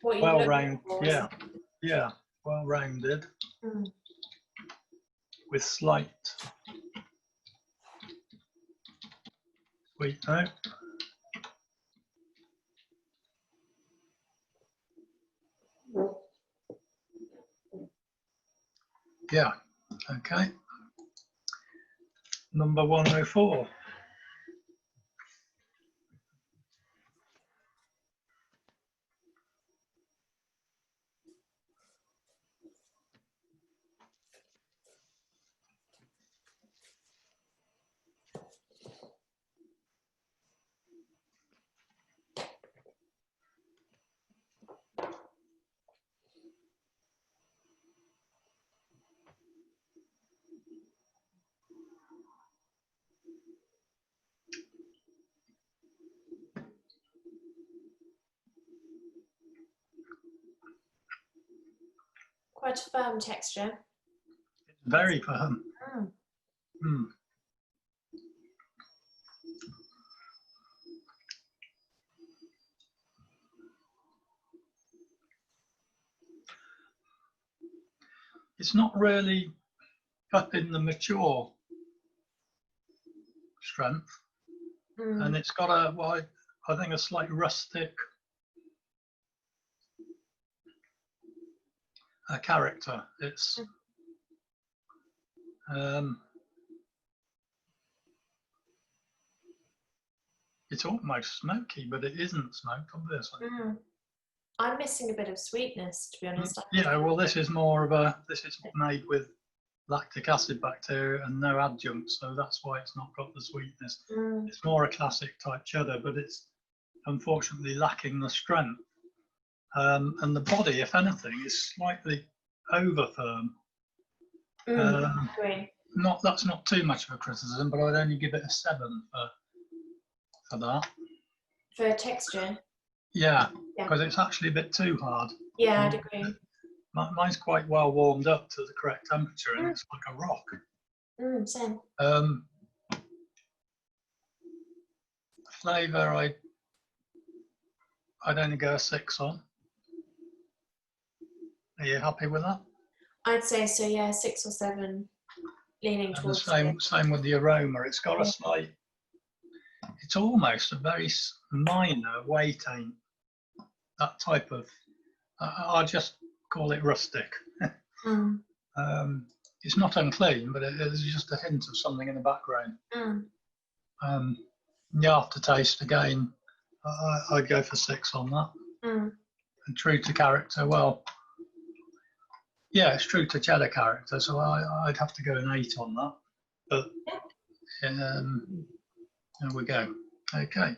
Well look rounded, for. yeah, well rounded, Mm. with slight sweet note. Yeah, okay. Number 104. Quite a firm texture. Very firm. Mm. It's not really up in the mature strength, and it's got I think a slight rustic character. It's almost smoky, but it isn't smoked, obviously. I'm missing a bit of sweetness, to be honest. Yeah, well, this is made with lactic acid bacteria and no adjuncts, so that's why it's not got the sweetness. It's more a classic type cheddar, but it's unfortunately lacking the strength. And the body, if anything, is slightly over firm. That's not too much of a criticism, but I'd only give it a 7 for that. For texture? Yeah, because it's actually a bit too hard. Yeah, I'd agree. Mine's quite well warmed up to the correct temperature, and it's like a rock. Same. Flavour, I'd only go a 6 on. Are you happy with that? I'd say so, yeah, 6 or 7, leaning towards the same with the aroma. It's got a slight, it's almost a very minor weight taint. That type of, I'll just call it rustic. It's not unclean, but there's just a hint of something in the background. The aftertaste, again, I'd go for 6 on that. And true to character, well, yeah, it's true to cheddar character, so I'd have to go an 8 on that. But there we go. Okay.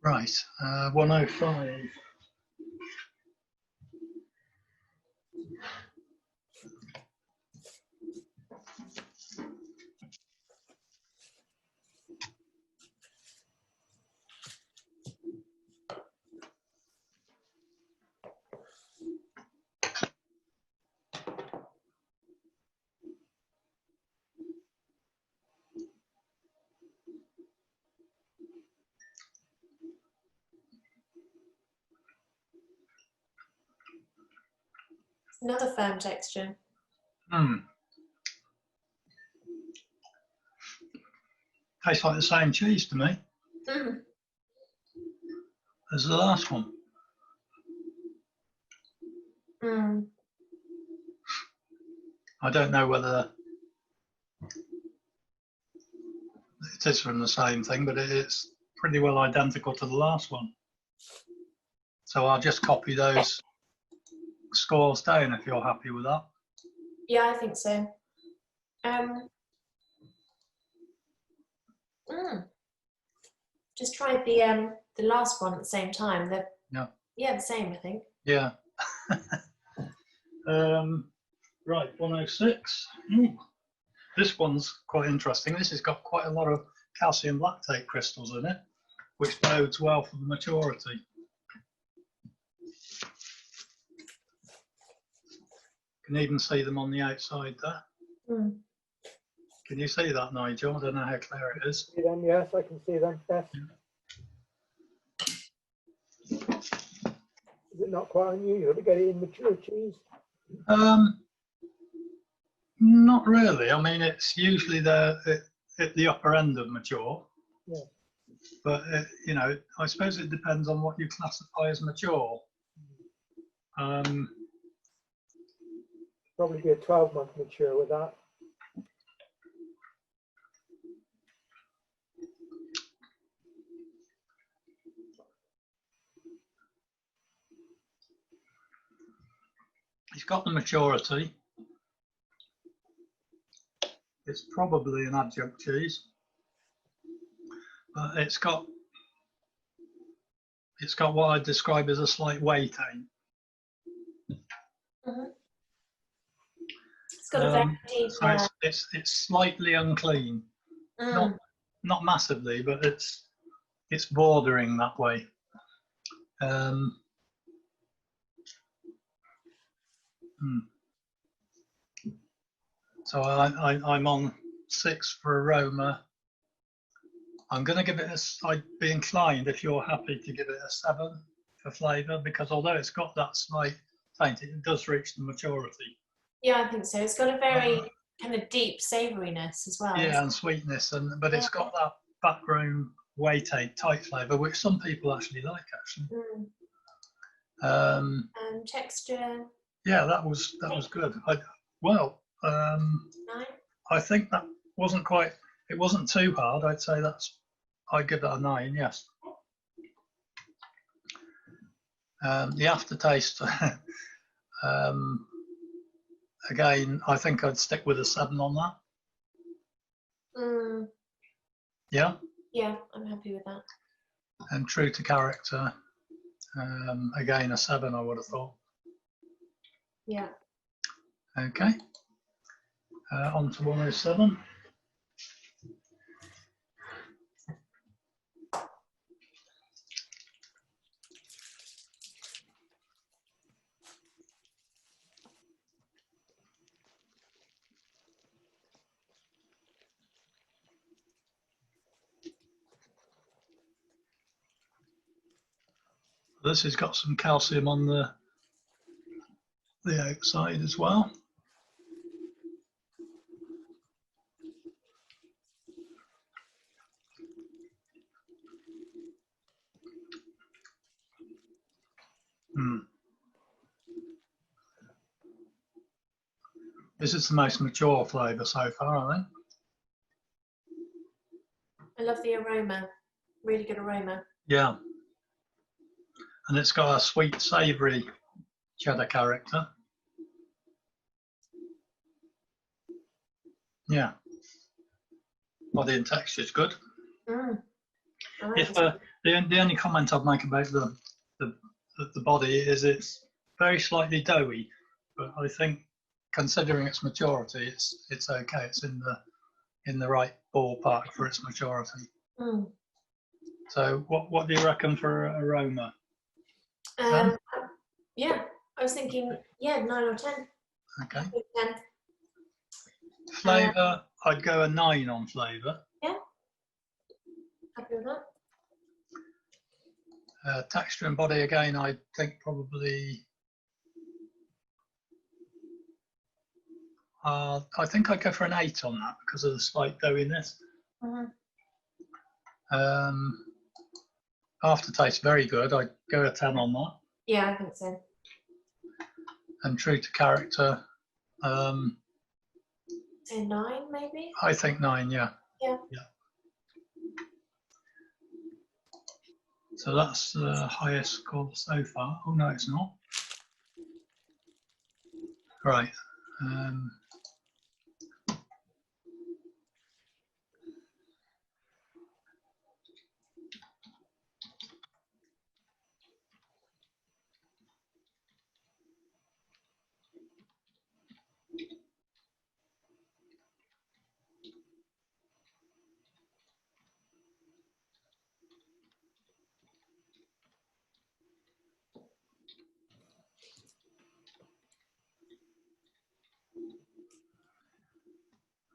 Right, 105. Another firm texture. Tastes like the same cheese to me Mm. as the last one. Mm. I don't know whether it is from the same thing, but it's pretty well identical to the last one. So I'll just copy those scores down if you're happy with that. Yeah, I think so. Just tried the last one at the same time. Yeah, the same, I think. Yeah. Right, 106. Ooh, this one's quite interesting. This has got quite a lot of calcium lactate crystals in it, which bodes well for the maturity. You can even see them on the outside there. Mm. Can you see that, Nigel? I don't know how clear it is. See them? Yes, I can see them. Yes. Is it not quite unusual to get it in mature cheese? Not really. I mean, it's usually at the upper end of mature. Yeah. But you know, I suppose it depends on what you classify as mature. Probably be a 12-month mature with that. It's got the maturity. It's probably an adjunct cheese, but it's got what I'd describe as a slight weighting. Mm-hmm. It's got a very deep. So it's slightly unclean, not massively, but it's bordering that way. So I'm on 6 for aroma. I'm going to give it I'd be inclined, if you're happy, to give it a 7 for flavour, because although it's got that slight taint, it does reach the maturity. Yeah, I think so. It's got a very kind of deep savouriness as well. Yeah, and sweetness, but it's got that background whey-tight flavour, which some people actually like, actually. And texture. Yeah, that was good. 9. I think that wasn't quite. It wasn't too hard. I'd say I'd give that a 9. Yes. The aftertaste. Again, I think I'd stick with a 7 on that. Yeah. Yeah, I'm happy with that. And true to character. Again, a 7, I would have thought. Yeah. Okay. On to 107. This has got some calcium on the outside as well. This is the most mature flavour so far, I think. I love the aroma. Really good aroma. Yeah. And it's got a sweet, savoury cheddar character. Yeah. Body and texture is good. If the only comment I'd make about the body is it's very slightly doughy, but I think considering its maturity, it's okay. It's in the right ballpark for its maturity. So what do you reckon for aroma? Yeah, I was thinking 9 or 10. Okay. 10. Flavour, I'd go a 9 on flavour. Yeah. Happy with that. Texture and body again, I think probably I think I'd go for an 8 on that because of the slight doughiness. Aftertaste very good. I'd go a 10 on that. Yeah, I think so. And true to character, Say 9 maybe? I think 9, yeah. Yeah. So that's the highest score so far. Oh no, it's not. Right.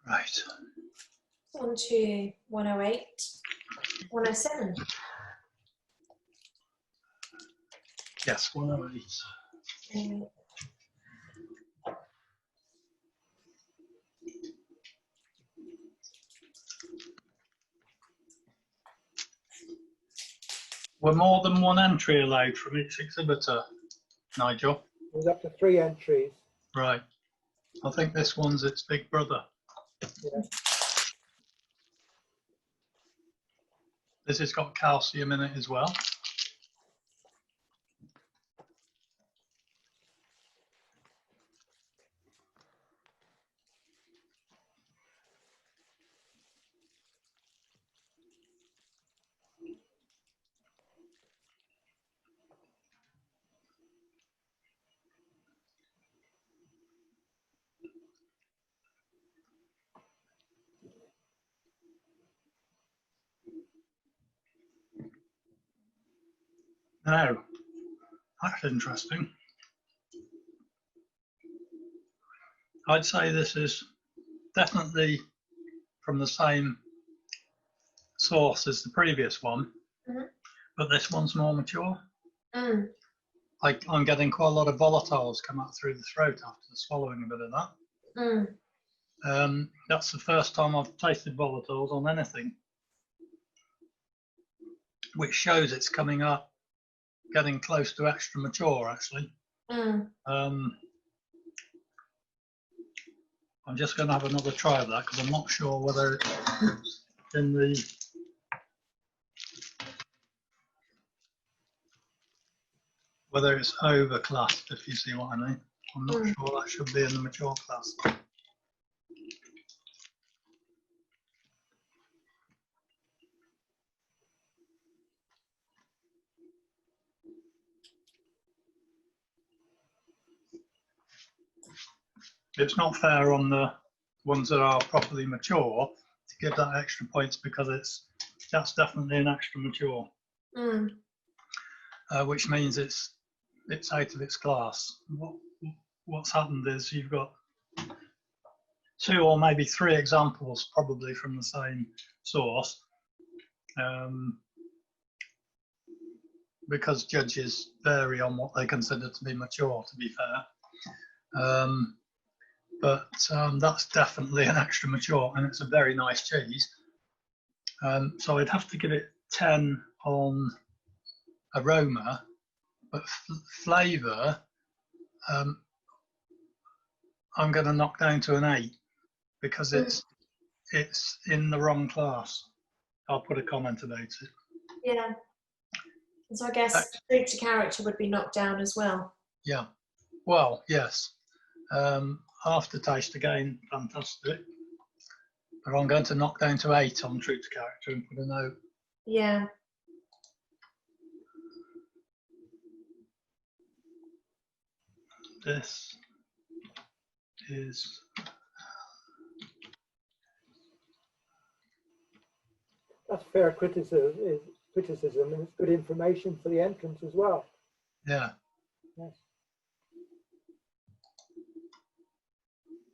Right. On to 108, 107. Yes, 108. Were more than one entry allowed from each exhibitor, Nigel? There's up to 3 entries. Right. I think this one's its big brother. Yeah. This has got calcium in it as well. Now, that's interesting. I'd say this is definitely from the same source as the previous one, but this one's more mature. I'm getting quite a lot of volatiles come up through the throat after swallowing a bit of that. That's the first time I've tasted volatiles on anything, which shows it's coming up, getting close to extra mature actually. I'm just going to have another try of that because I'm not sure whether it's in the whether it's overclassed, if you see what I mean. I'm not sure that should be in the mature class. It's not fair on the ones that are properly mature to give that extra points because that's definitely an extra mature, which means it's out of its class. What's happened is you've got 2 or maybe 3 examples probably from the same source, because judges vary on what they consider to be mature, to be fair. But that's definitely an extra mature, and it's a very nice cheese. So I'd have to give it 10 on aroma, but flavour, I'm going to knock down to an 8 because it's in the wrong class. I'll put a comment about it. Yeah. So I guess true to character would be knocked down as well. Yeah. Well, yes. Aftertaste again, fantastic. But I'm going to knock down to 8 on true to character and put a note. Yeah. This is That's fair criticism, and it's good information for the entrants as well. yeah. Yes.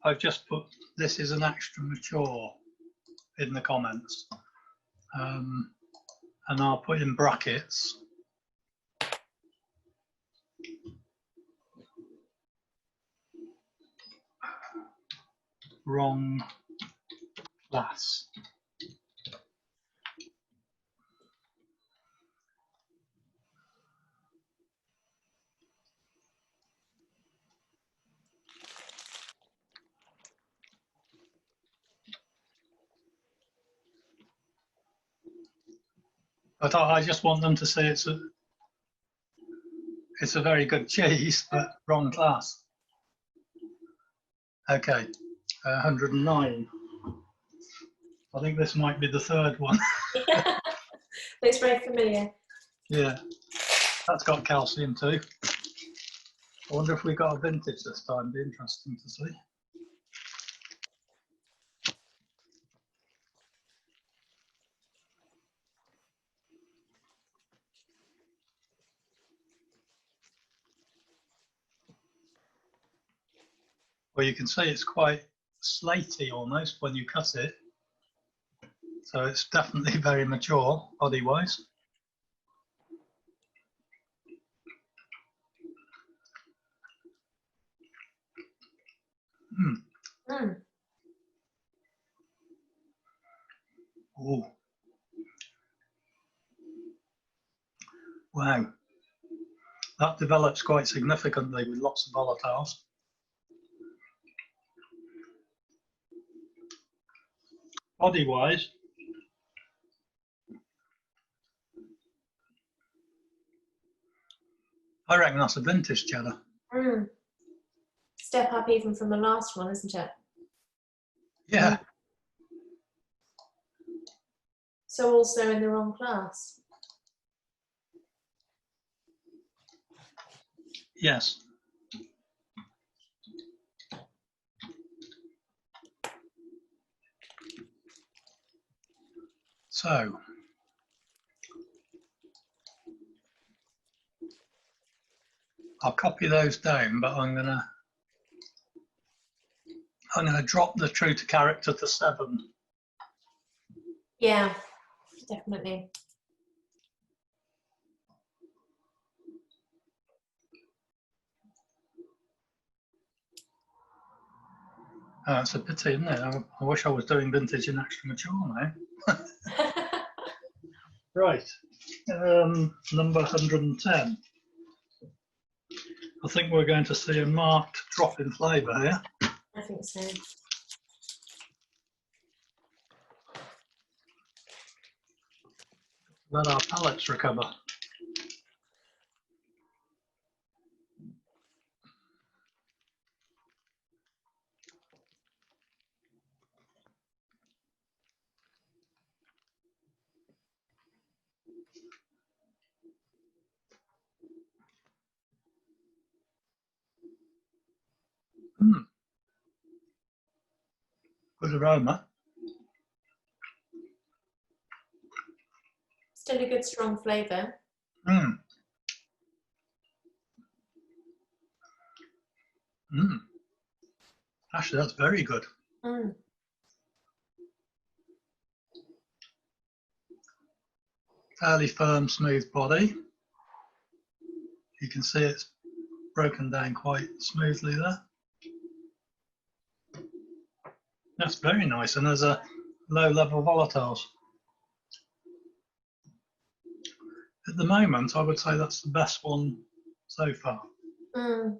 I've just put this is an extra mature in the comments, and I'll put in brackets wrong class. But I just want them to see it's a very good cheese, but wrong class. Okay, 109. I think this might be the third one. Looks very familiar. Yeah, that's got calcium too. I wonder if we got a vintage this time. Be interesting to see. Well, you can see it's quite slaty almost when you cut it. So it's definitely very mature body-wise. Mm. Mm. Ooh. Wow. That develops quite significantly with lots of volatiles. Body-wise, I reckon that's a vintage cheddar. Mm. Step up even from the last one, isn't it? Yeah. Mm. So also in the wrong class. Yes. So, I'll copy those down, but I'm gonna drop the true to character to 7. Yeah, definitely. It's a pity, isn't it? I wish I was doing vintage and extra mature now. Right, number 110. I think we're going to see a marked drop in flavour here. I think so. Let our palates recover. Mm. Good aroma. Still a good strong flavour. Mm. Mm. Actually, that's very good. Mm. Fairly firm, smooth body. You can see it's broken down quite smoothly there. That's very nice, and there's a low-level volatiles. At the moment, I would say that's the best one so far. Mm.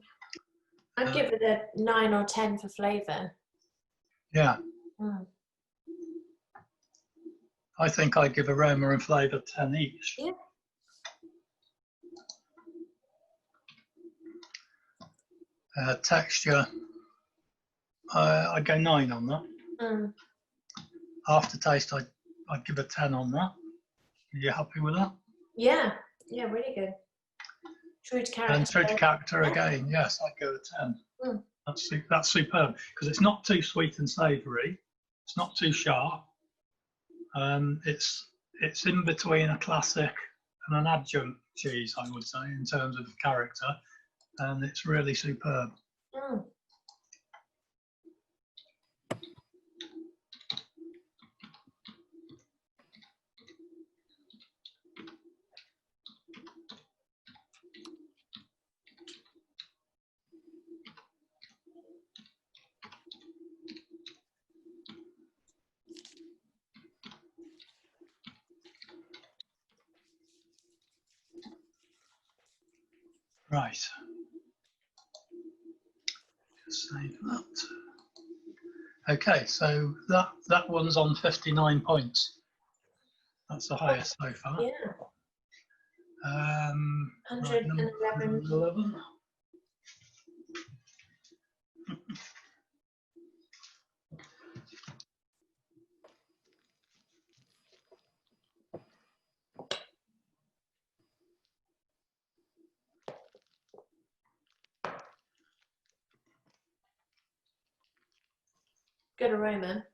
I'd give it a 9 or 10 for flavour. Yeah. Mm. I think I'd give aroma and flavour 10 each. Yeah. Texture, I'd go 9 on that. Mm. Aftertaste, I'd give a 10 on that. Are you happy with that? Yeah, yeah, really good. True to character. And true to character Yeah. again, yes, I'd go a 10. Mm. That's superb, because it's not too sweet and savoury. It's not too sharp. It's in between a classic and an adjunct cheese, I would say, in terms of character, and it's really superb. Mm. Right. Just save that. Okay, so that one's on 59 points. That's the highest so far. Yeah. Right, number 111. 11. Good aroma.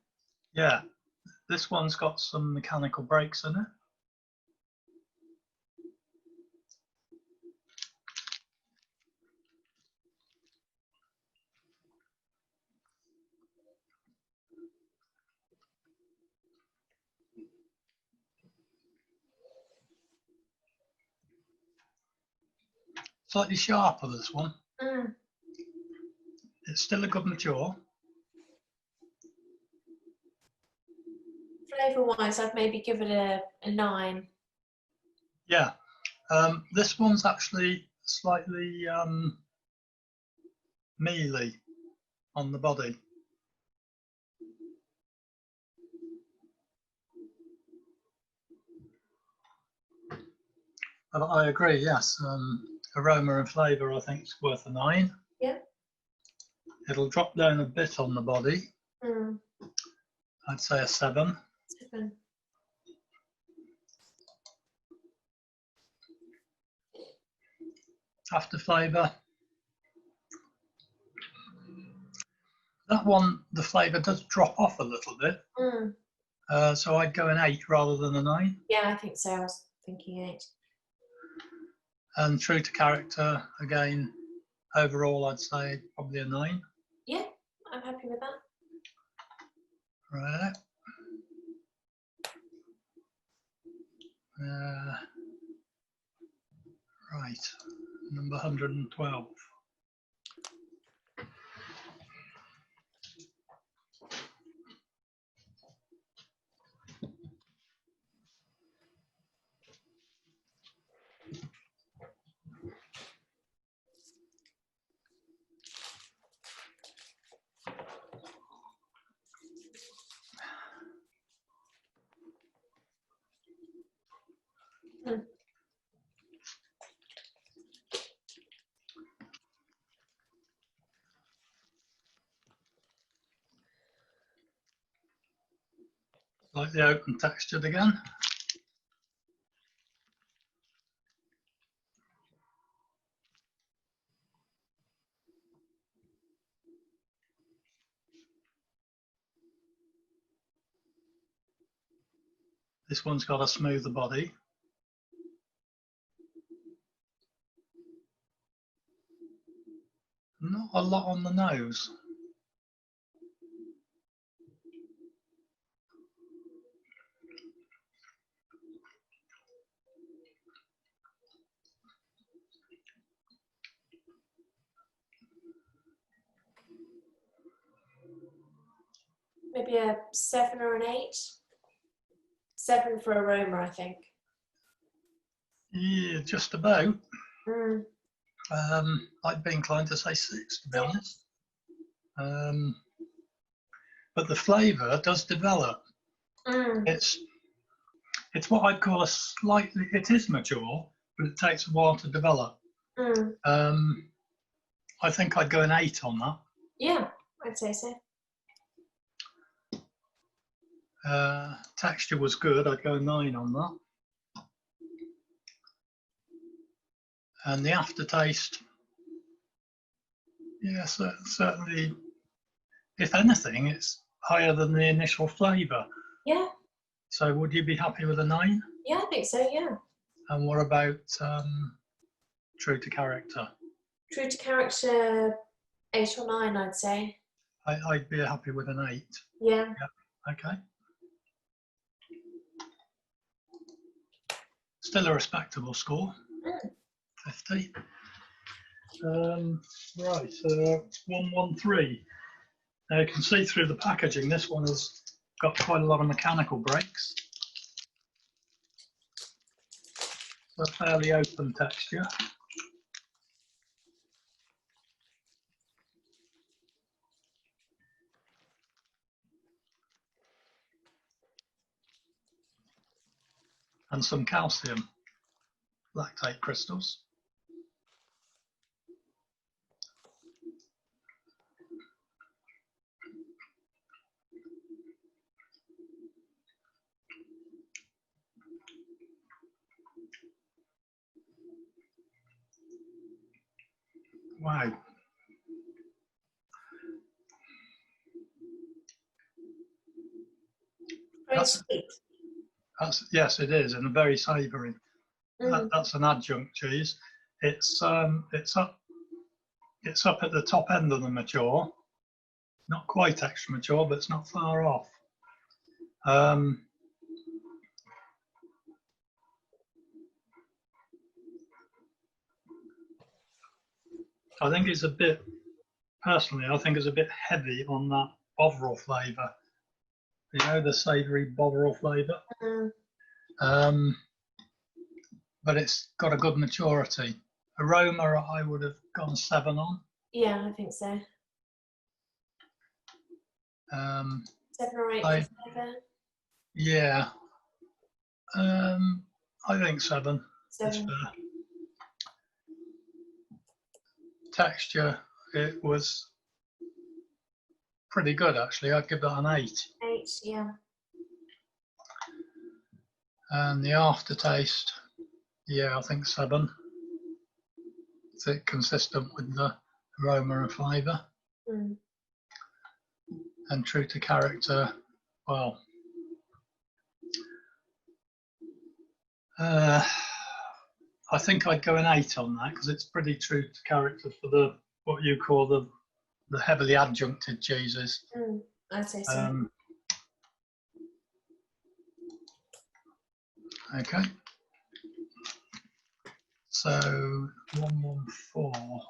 Yeah, this one's got some mechanical brakes in it. Slightly sharper, this one. Mm. It's still a good mature. Flavour-wise, I'd maybe give it a 9. Yeah, this one's actually slightly mealy on the body. But I agree, yes. Aroma and flavour, I think, is worth a 9. Yeah. It'll drop down a bit on the body. Mm. I'd say a 7. 7. After flavour, that one, the flavour does drop off a little bit. Mm. So I'd go an 8 rather than a 9. Yeah, I think so. I was thinking 8. And true to character, again, overall, I'd say probably a 9. Yeah, I'm happy with that. Right. Right, number 112. Mm. Slightly open textured again. This one's got a smoother body. Not a lot on the nose. Maybe a 7 or an 8. 7 for aroma, I think. Yeah, just about. Mm. I'd be inclined to say 6, to be honest. But the flavour does develop. Mm. It's what I'd call a slightly, it is mature, but it takes a while to develop. Mm. I think I'd go an 8 on that. Yeah, I'd say so. Texture was good, I'd go a 9 on that. And the aftertaste, yeah, certainly, if anything, it's higher than the initial flavour. Yeah. So would you be happy with a 9? Yeah, I think so, yeah. And what about true to character? True to character, 8 or 9, I'd say. I'd be happy with an 8. Yeah. Yeah, okay. Still a respectable score, 50. Right, 113. Now you can see through the packaging, this one has got quite a lot of mechanical brakes. So a fairly open texture. and some calcium lactate crystals. Wow. Very sweet. Yes, it is, and very savoury. Mm. That's an adjunct cheese. It's up at the top end of the mature, not quite extra mature, but it's not far off. I think it's a bit, personally, I think it's a bit heavy on that Bovril flavour. You know, the savoury Bovril flavour. Mm. But it's got a good maturity. Aroma, I would have gone 7 on. Yeah, I think so. 7 or 8 for flavour. Yeah. I think 7. 7. It's fair. Texture, it was pretty good actually. I'd give that an 8. 8, yeah. And the aftertaste, yeah, I think 7. Is it consistent with the aroma and flavour? Mm. And true to character, well, I think I'd go an 8 on that because it's pretty true to character for the what you call the heavily adjuncted cheeses. Mm. I'd say so. Okay. So 114.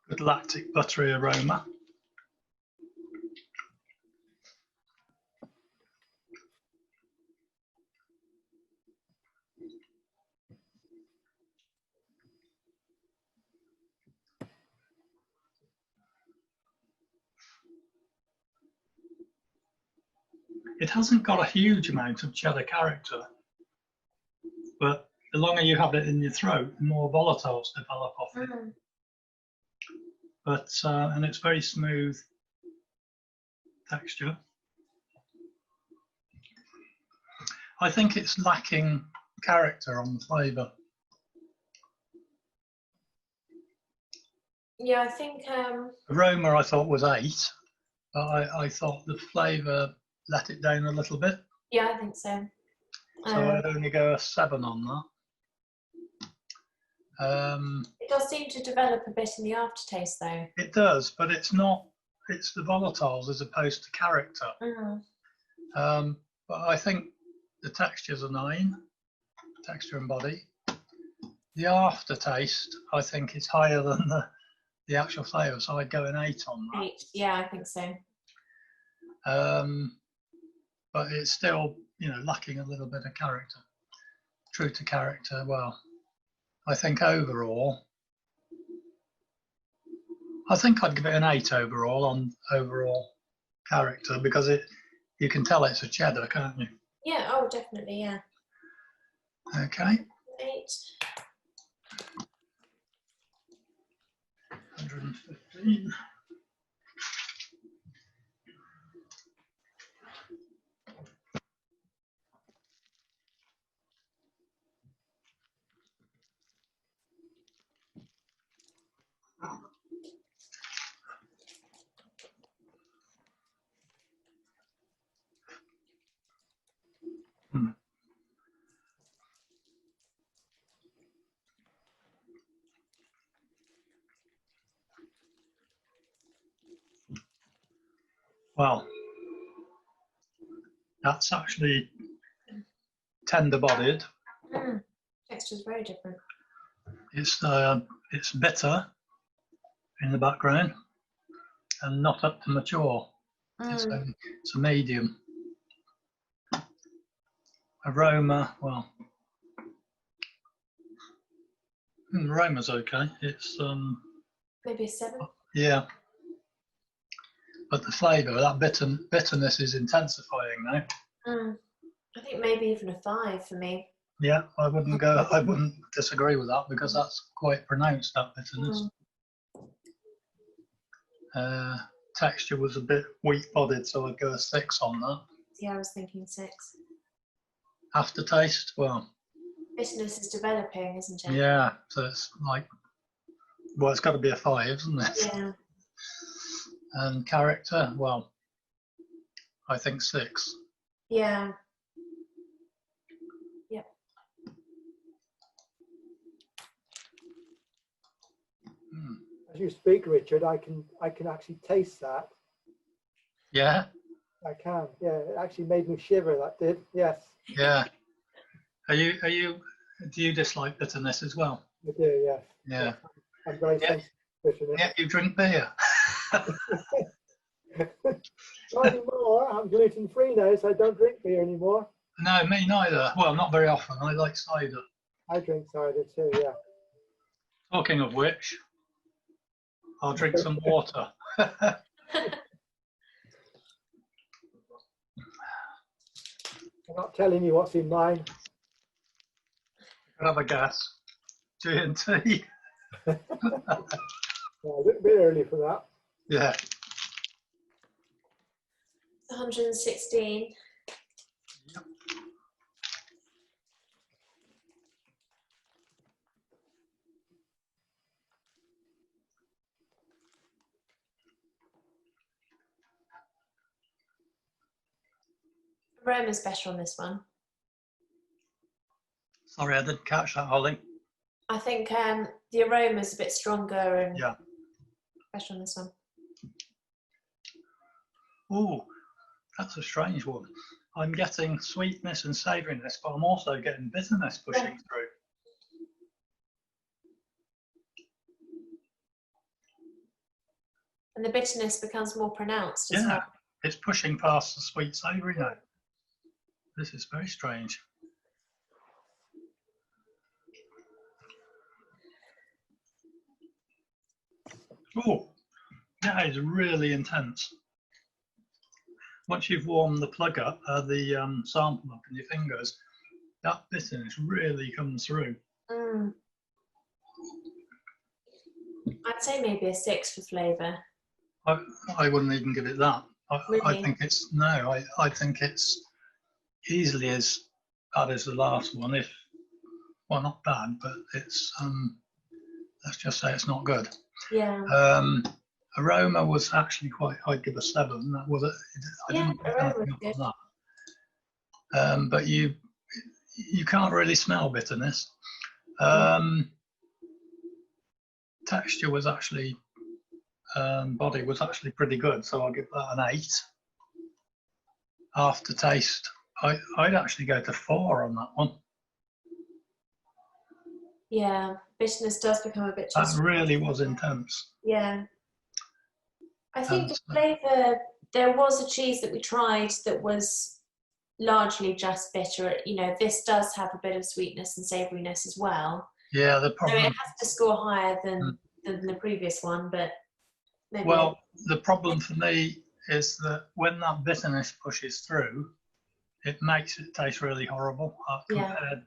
Good lactic buttery aroma. It hasn't got a huge amount of cheddar character, but the longer you have it in your throat, the more volatiles develop off it. Mm. But and it's very smooth texture. I think it's lacking character on the flavour. Yeah, I think. Aroma I thought was 8, but I thought the flavour let it down a little bit. Yeah, I think so. So I'd only go a 7 on that. It does seem to develop a bit in the aftertaste, though. It does, but it's not. It's the volatiles as opposed to character. Mm. But I think the texture's a 9, texture and body. The aftertaste, I think, is higher than the actual flavour, so I'd go an 8 on that. 8, yeah, I think so. But it's still, you know, lacking a little bit of character. True to character, well, I think overall, I think I'd give it an 8 overall on overall character because you can tell it's a cheddar, can't you? Yeah, oh, definitely, yeah. Okay. 8. 115. Well, That's actually tender-bodied. Texture's very different. It's bitter in the background and not up to mature. It's a medium. Aroma, well, aroma's okay. It's maybe a 7. Yeah, but the flavour, that bitterness is intensifying now. I think maybe even a 5 for me. Yeah, I wouldn't disagree with that because that's quite pronounced, that bitterness. Texture was a bit weak-bodied, so I'd go a 6 on that. Yeah, I was thinking 6. Aftertaste, well, bitterness is developing, isn't it? yeah, so it's like, well, it's got to be a 5, isn't it? Yeah. And character, well, I think 6. Yeah. Yeah. As you speak, Richard, I can actually taste that. Yeah. I can. Yeah, it actually made me shiver. That did. Yes. Yeah. Do you dislike bitterness as well? I do. Yes. Yeah. I'm very sensitive to bitterness. Yeah, you drink beer. Not anymore. I'm gluten free now, so I don't drink beer anymore. No, me neither. Well, not very often. I like cider. I drink cider too. Yeah. Talking of which, I'll drink some water. I'm not telling you what's in mine. Have a gas. G&T. Yeah, a little bit early for that. Yeah. 116. Yep. Aroma's better on this one. Sorry, I didn't catch that, Holly. I think the aroma's a bit stronger and Yeah. better on this one. Oh, that's a strange one. I'm getting sweetness and savouriness, but I'm also getting bitterness pushing through. And the bitterness becomes more pronounced as Yeah, well. it's pushing past the sweet savoury now. This is very strange. Oh, that is really intense. Once you've warmed the plug up, the sample up in your fingers, that bitterness really comes through. I'd say maybe a 6 for flavour. I wouldn't even give it that. Really? I think it's, no, I think it's easily as bad as the last one. If, well, not bad, but it's, let's just say it's not good. Yeah. Aroma was actually quite, I'd give a 7. That was it. I didn't pick anything up on that. But you can't really smell bitterness. Texture was actually, body was actually pretty good, so I'll give that an 8. Aftertaste, I'd actually go to 4 on that one. Yeah, bitterness does become a bit too That strong. really was intense. Yeah. I think the flavour, there was a cheese that we tried that was largely just bitter. You know, this does have a bit of sweetness and savouriness as well. Yeah, the So problem. it has to score higher than the previous one, but maybe. Well, the problem for me is that when that bitterness pushes through, it makes it taste really horrible compared.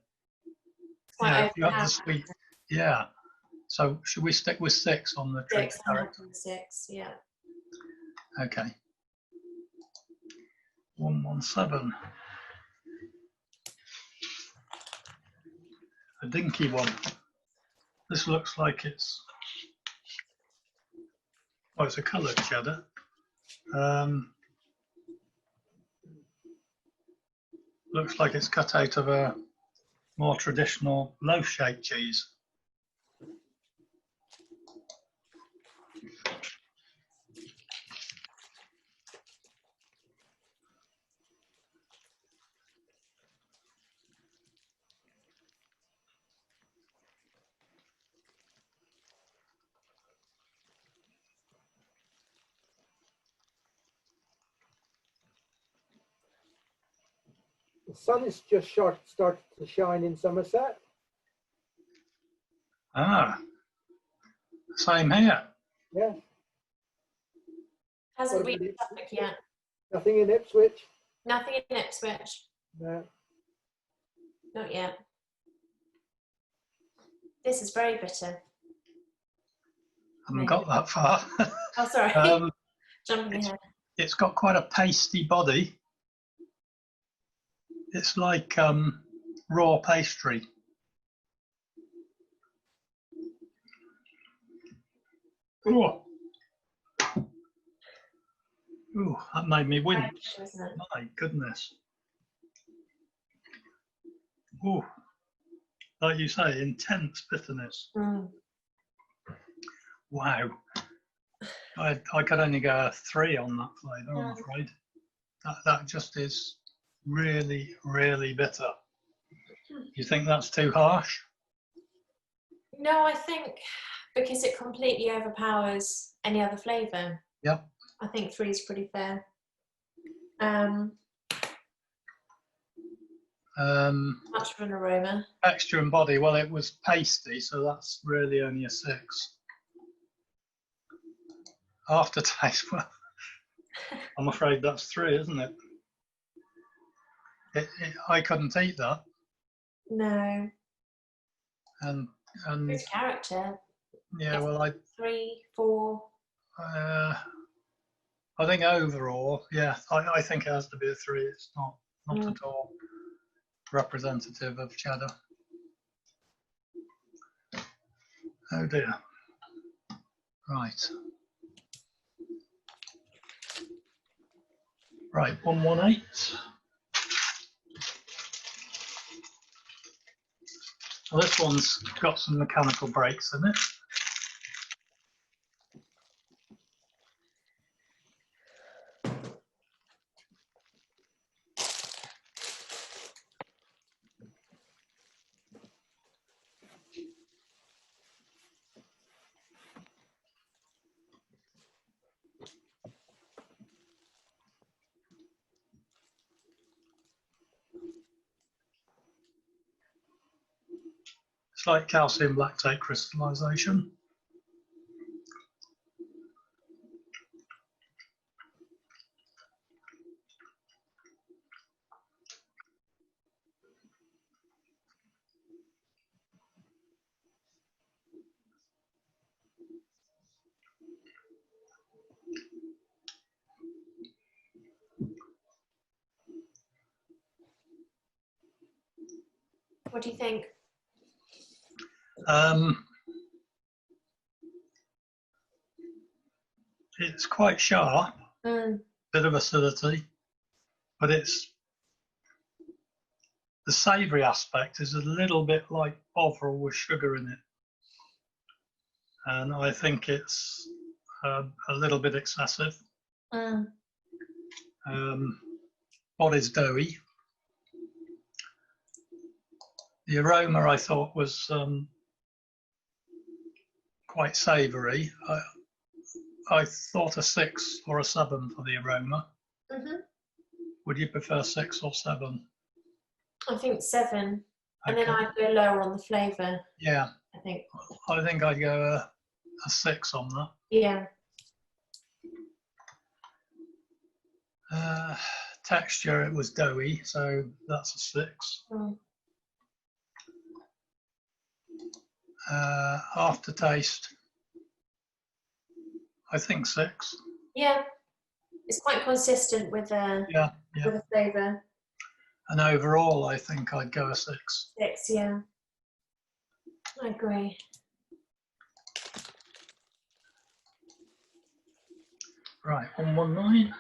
Yeah, you have the sweet. Yeah. So should we stick with 6 on the treat character? 6, yeah. Okay. 117. A dinky one. This looks like it's, oh, it's a coloured cheddar. Looks like it's cut out of a more traditional loaf-shaped cheese. The sun is just started to shine in Somerset. Ah, same here. Yeah. Hasn't What about reached Suffolk yet. Nothing in Ipswich? Nothing in Ipswich. No. Not yet. This is very bitter. Haven't got that far. Oh, sorry. Jumping ahead. It's got quite a pasty body. It's like raw pastry. Oh. Ooh, that made me wince. My goodness. Ooh, like you say, intense bitterness. Mm. Wow. I could only go a 3 on that flavour, I'm afraid. That just is really, really bitter. You think that's too harsh? No, I think because it completely overpowers any other flavour. Yep. I think 3 is pretty fair. Much of an aroma. Texture and body, well, it was pasty, so that's really only a 6. Aftertaste, well, I'm afraid that's 3, isn't it? I couldn't eat that. No. And It's character. yeah, It's well, 3, 4. I think overall, yeah, I think it has to be a 3. It's not at all representative of cheddar. Oh dear. Right. Right, 118. Well, this one's got some mechanical brakes in it. It's like calcium lactate crystallization. What do you think? It's quite sharp, bit of acidity, but it's the savoury aspect is a little bit like Bovril with sugar in it, and I think it's a little bit excessive. Body's doughy. The aroma I thought was quite savoury. I thought a 6 or a 7 for the aroma. Would you prefer 6 or 7? I think 7. And Okay. then I'd go lower on the flavour. Yeah. I think I'd go a 6 on that. Yeah. Texture, it was doughy, so that's a 6. Aftertaste, I think 6. Yeah. It's quite consistent with the with the flavour. And overall, I think I'd go a 6. 6, yeah. I agree. Right, 119.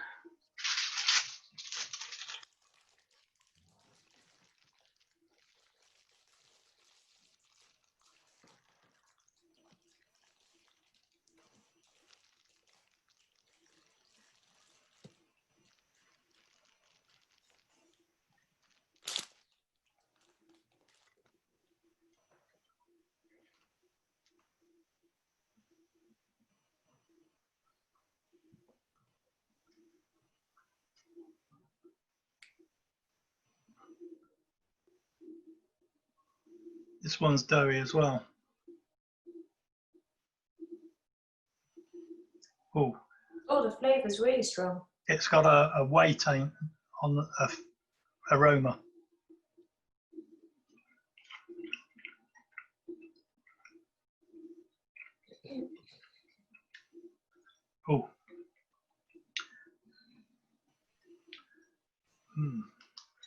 This one's doughy as well. Oh, Oh, the flavour's really strong. it's got a weight on the aroma. Oh. Mm.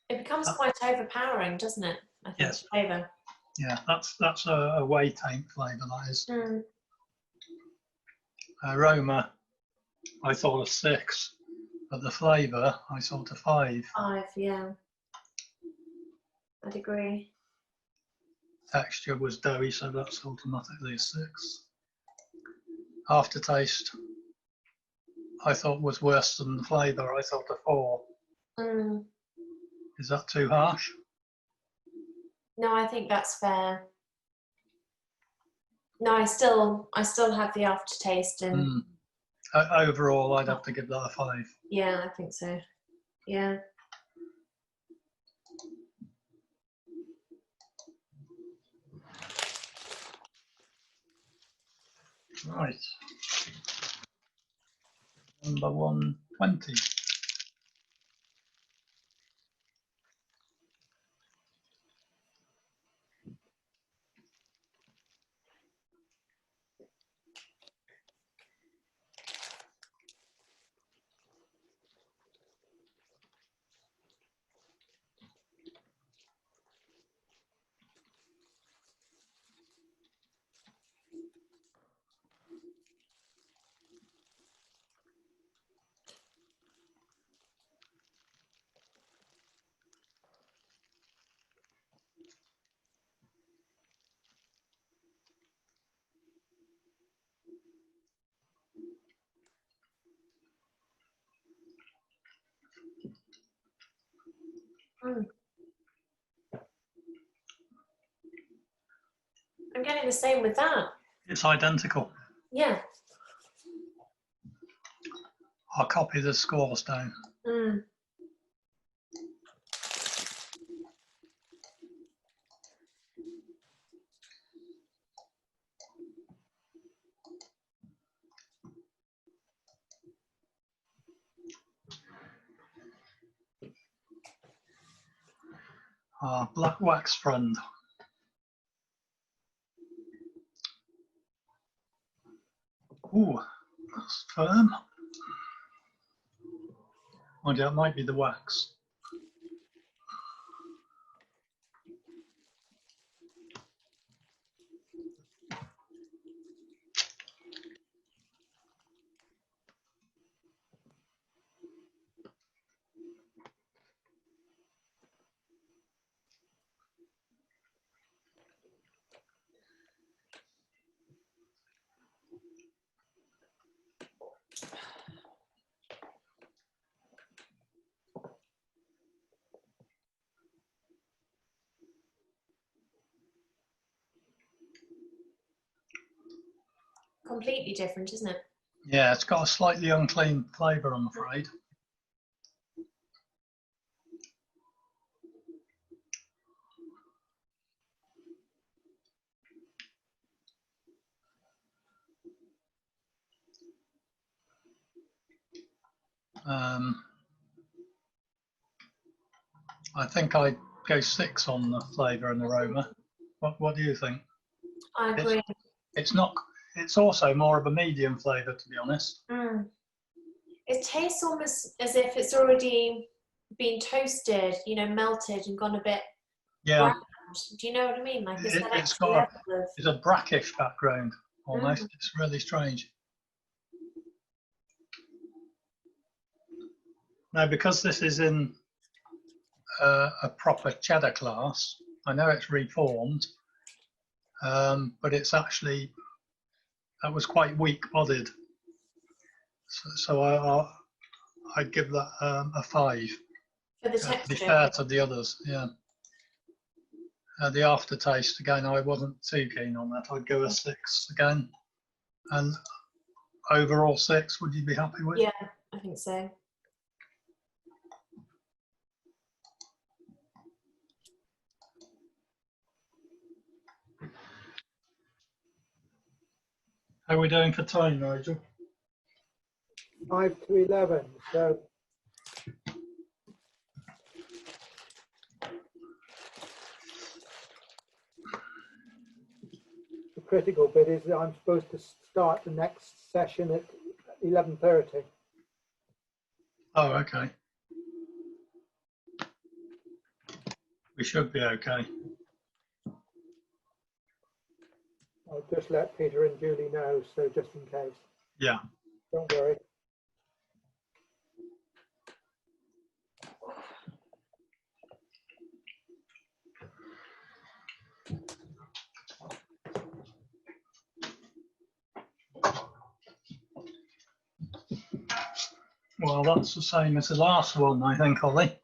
It becomes quite overpowering, doesn't it? I think Yes. the flavour. Yeah, that's a whey tank flavour, that is. Mm. Aroma, I thought a 6, but the flavour, I thought a 5. 5, yeah. I'd agree. Texture was doughy, so that's automatically a 6. Aftertaste, I thought was worse than the flavour. I thought a 4. Mm. Is that too harsh? No, I think that's fair. No, I still have the aftertaste, and Overall, I'd have to give that a 5. yeah, I think so. Yeah. Right. Number 120. Mm. I'm getting the same with that. It's identical. Yeah. I'll copy the scores down. Mm. Black wax friend. Ooh, that's firm. Oh, yeah, it might be the wax. Completely different, isn't it? Yeah, it's got a slightly unclean flavour, I'm afraid. I think I'd go 6 on the flavour and aroma. What do you think? I agree. It's not. It's also more of a medium flavour, to be honest. Mm. It tastes almost as if it's already been toasted, you know, melted and gone a bit Yeah, brown. Do you know what I mean? Like it's that it's extra got level of. it's a brackish background almost. It's really strange. Now, because this is in a proper cheddar class, I know it's reformed, but it's actually, that was quite weak bodied. So I'd give that a 5. For the To be texture. fair to the others, yeah. The aftertaste, again, I wasn't too keen on that. I'd go a 6 again. And overall 6, would you be happy with? Yeah, I think so. How are we doing for time, Nigel? 5 to 11. So the critical bit is that I'm supposed to start the next session at 11:30. Oh, okay. We should be okay. I'll just let Peter and Julie know, so just in case. Yeah. Don't worry. Well, that's the same as the last one, I think, Ollie.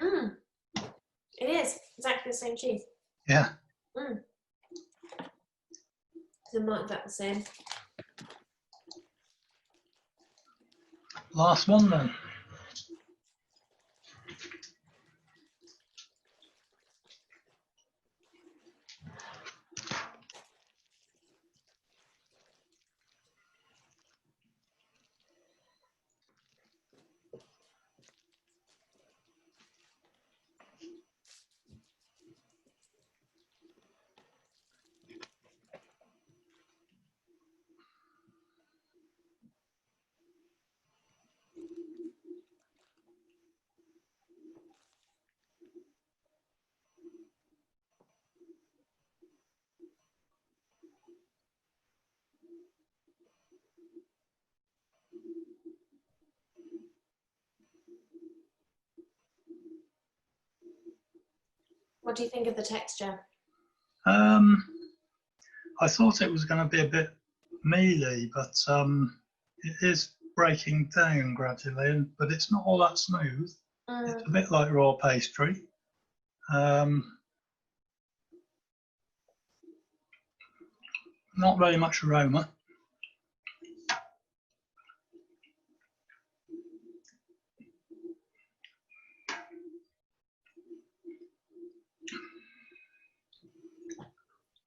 Mm. It is exactly the same cheese. Yeah. Mm. So mark that the same. Last one then. What do you think of the texture? I thought it was going to be a bit mealy, but it is breaking down gradually, but it's not all that smooth. It's a bit like raw pastry. Not very much aroma.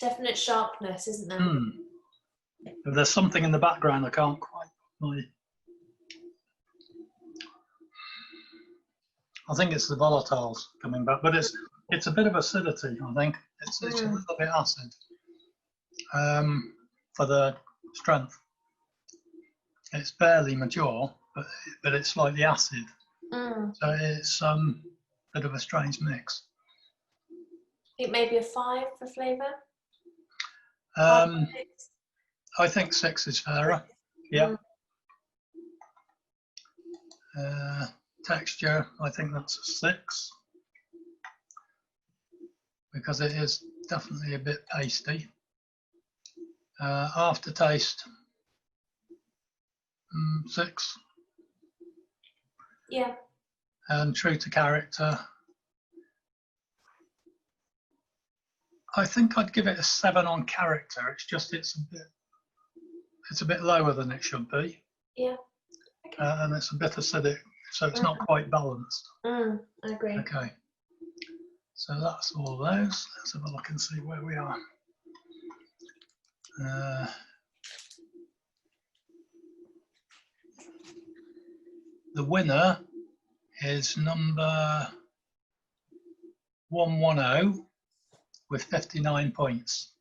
Definite sharpness, isn't there? Mm. There's something in the background I can't quite put my... I think it's the volatiles coming back, but it's a bit of acidity, I think. It's a little bit acid for the strength. It's barely mature, but it's slightly acid. So it's a bit of a strange mix. I think maybe a 5 for flavour. I think 6 is fairer. Yeah. Texture, I think that's a 6 because it is definitely a bit pasty. Aftertaste, 6. Yeah. And true to character, I think I'd give it a 7 on character. It's just it's a bit lower than it should be. Yeah. Okay. And it's a bit acidic, so it's not quite balanced. I agree. Okay. So that's all those. Let's have a look and see where we are. The winner is number 110 with 59 points.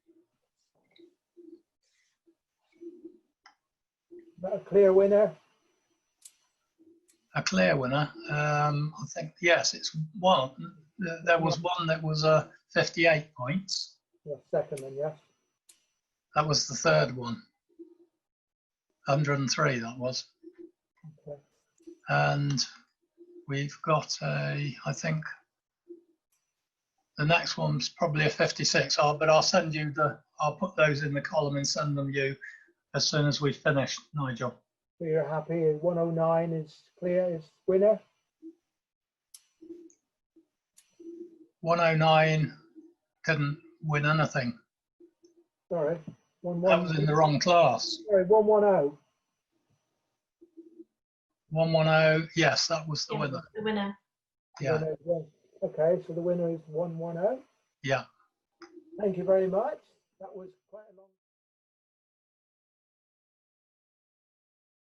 Is that a clear winner? A clear winner. I think, yes, it's one. There was one that was 58 points. Yeah, second then, yes. That was the third one. 103 that was. Okay. And we've got I think the next one's probably a 56. But I'll send you I'll put those in the column and send them you as soon as we've finished, Nigel. So you're happy 109 is clear, is winner? 109 didn't win anything. Sorry. That was in the wrong class. Sorry, 110. 110, yes, that was the winner. The winner. Yeah. Okay, so the winner is 110. Yeah. Thank you very much. That was quite a long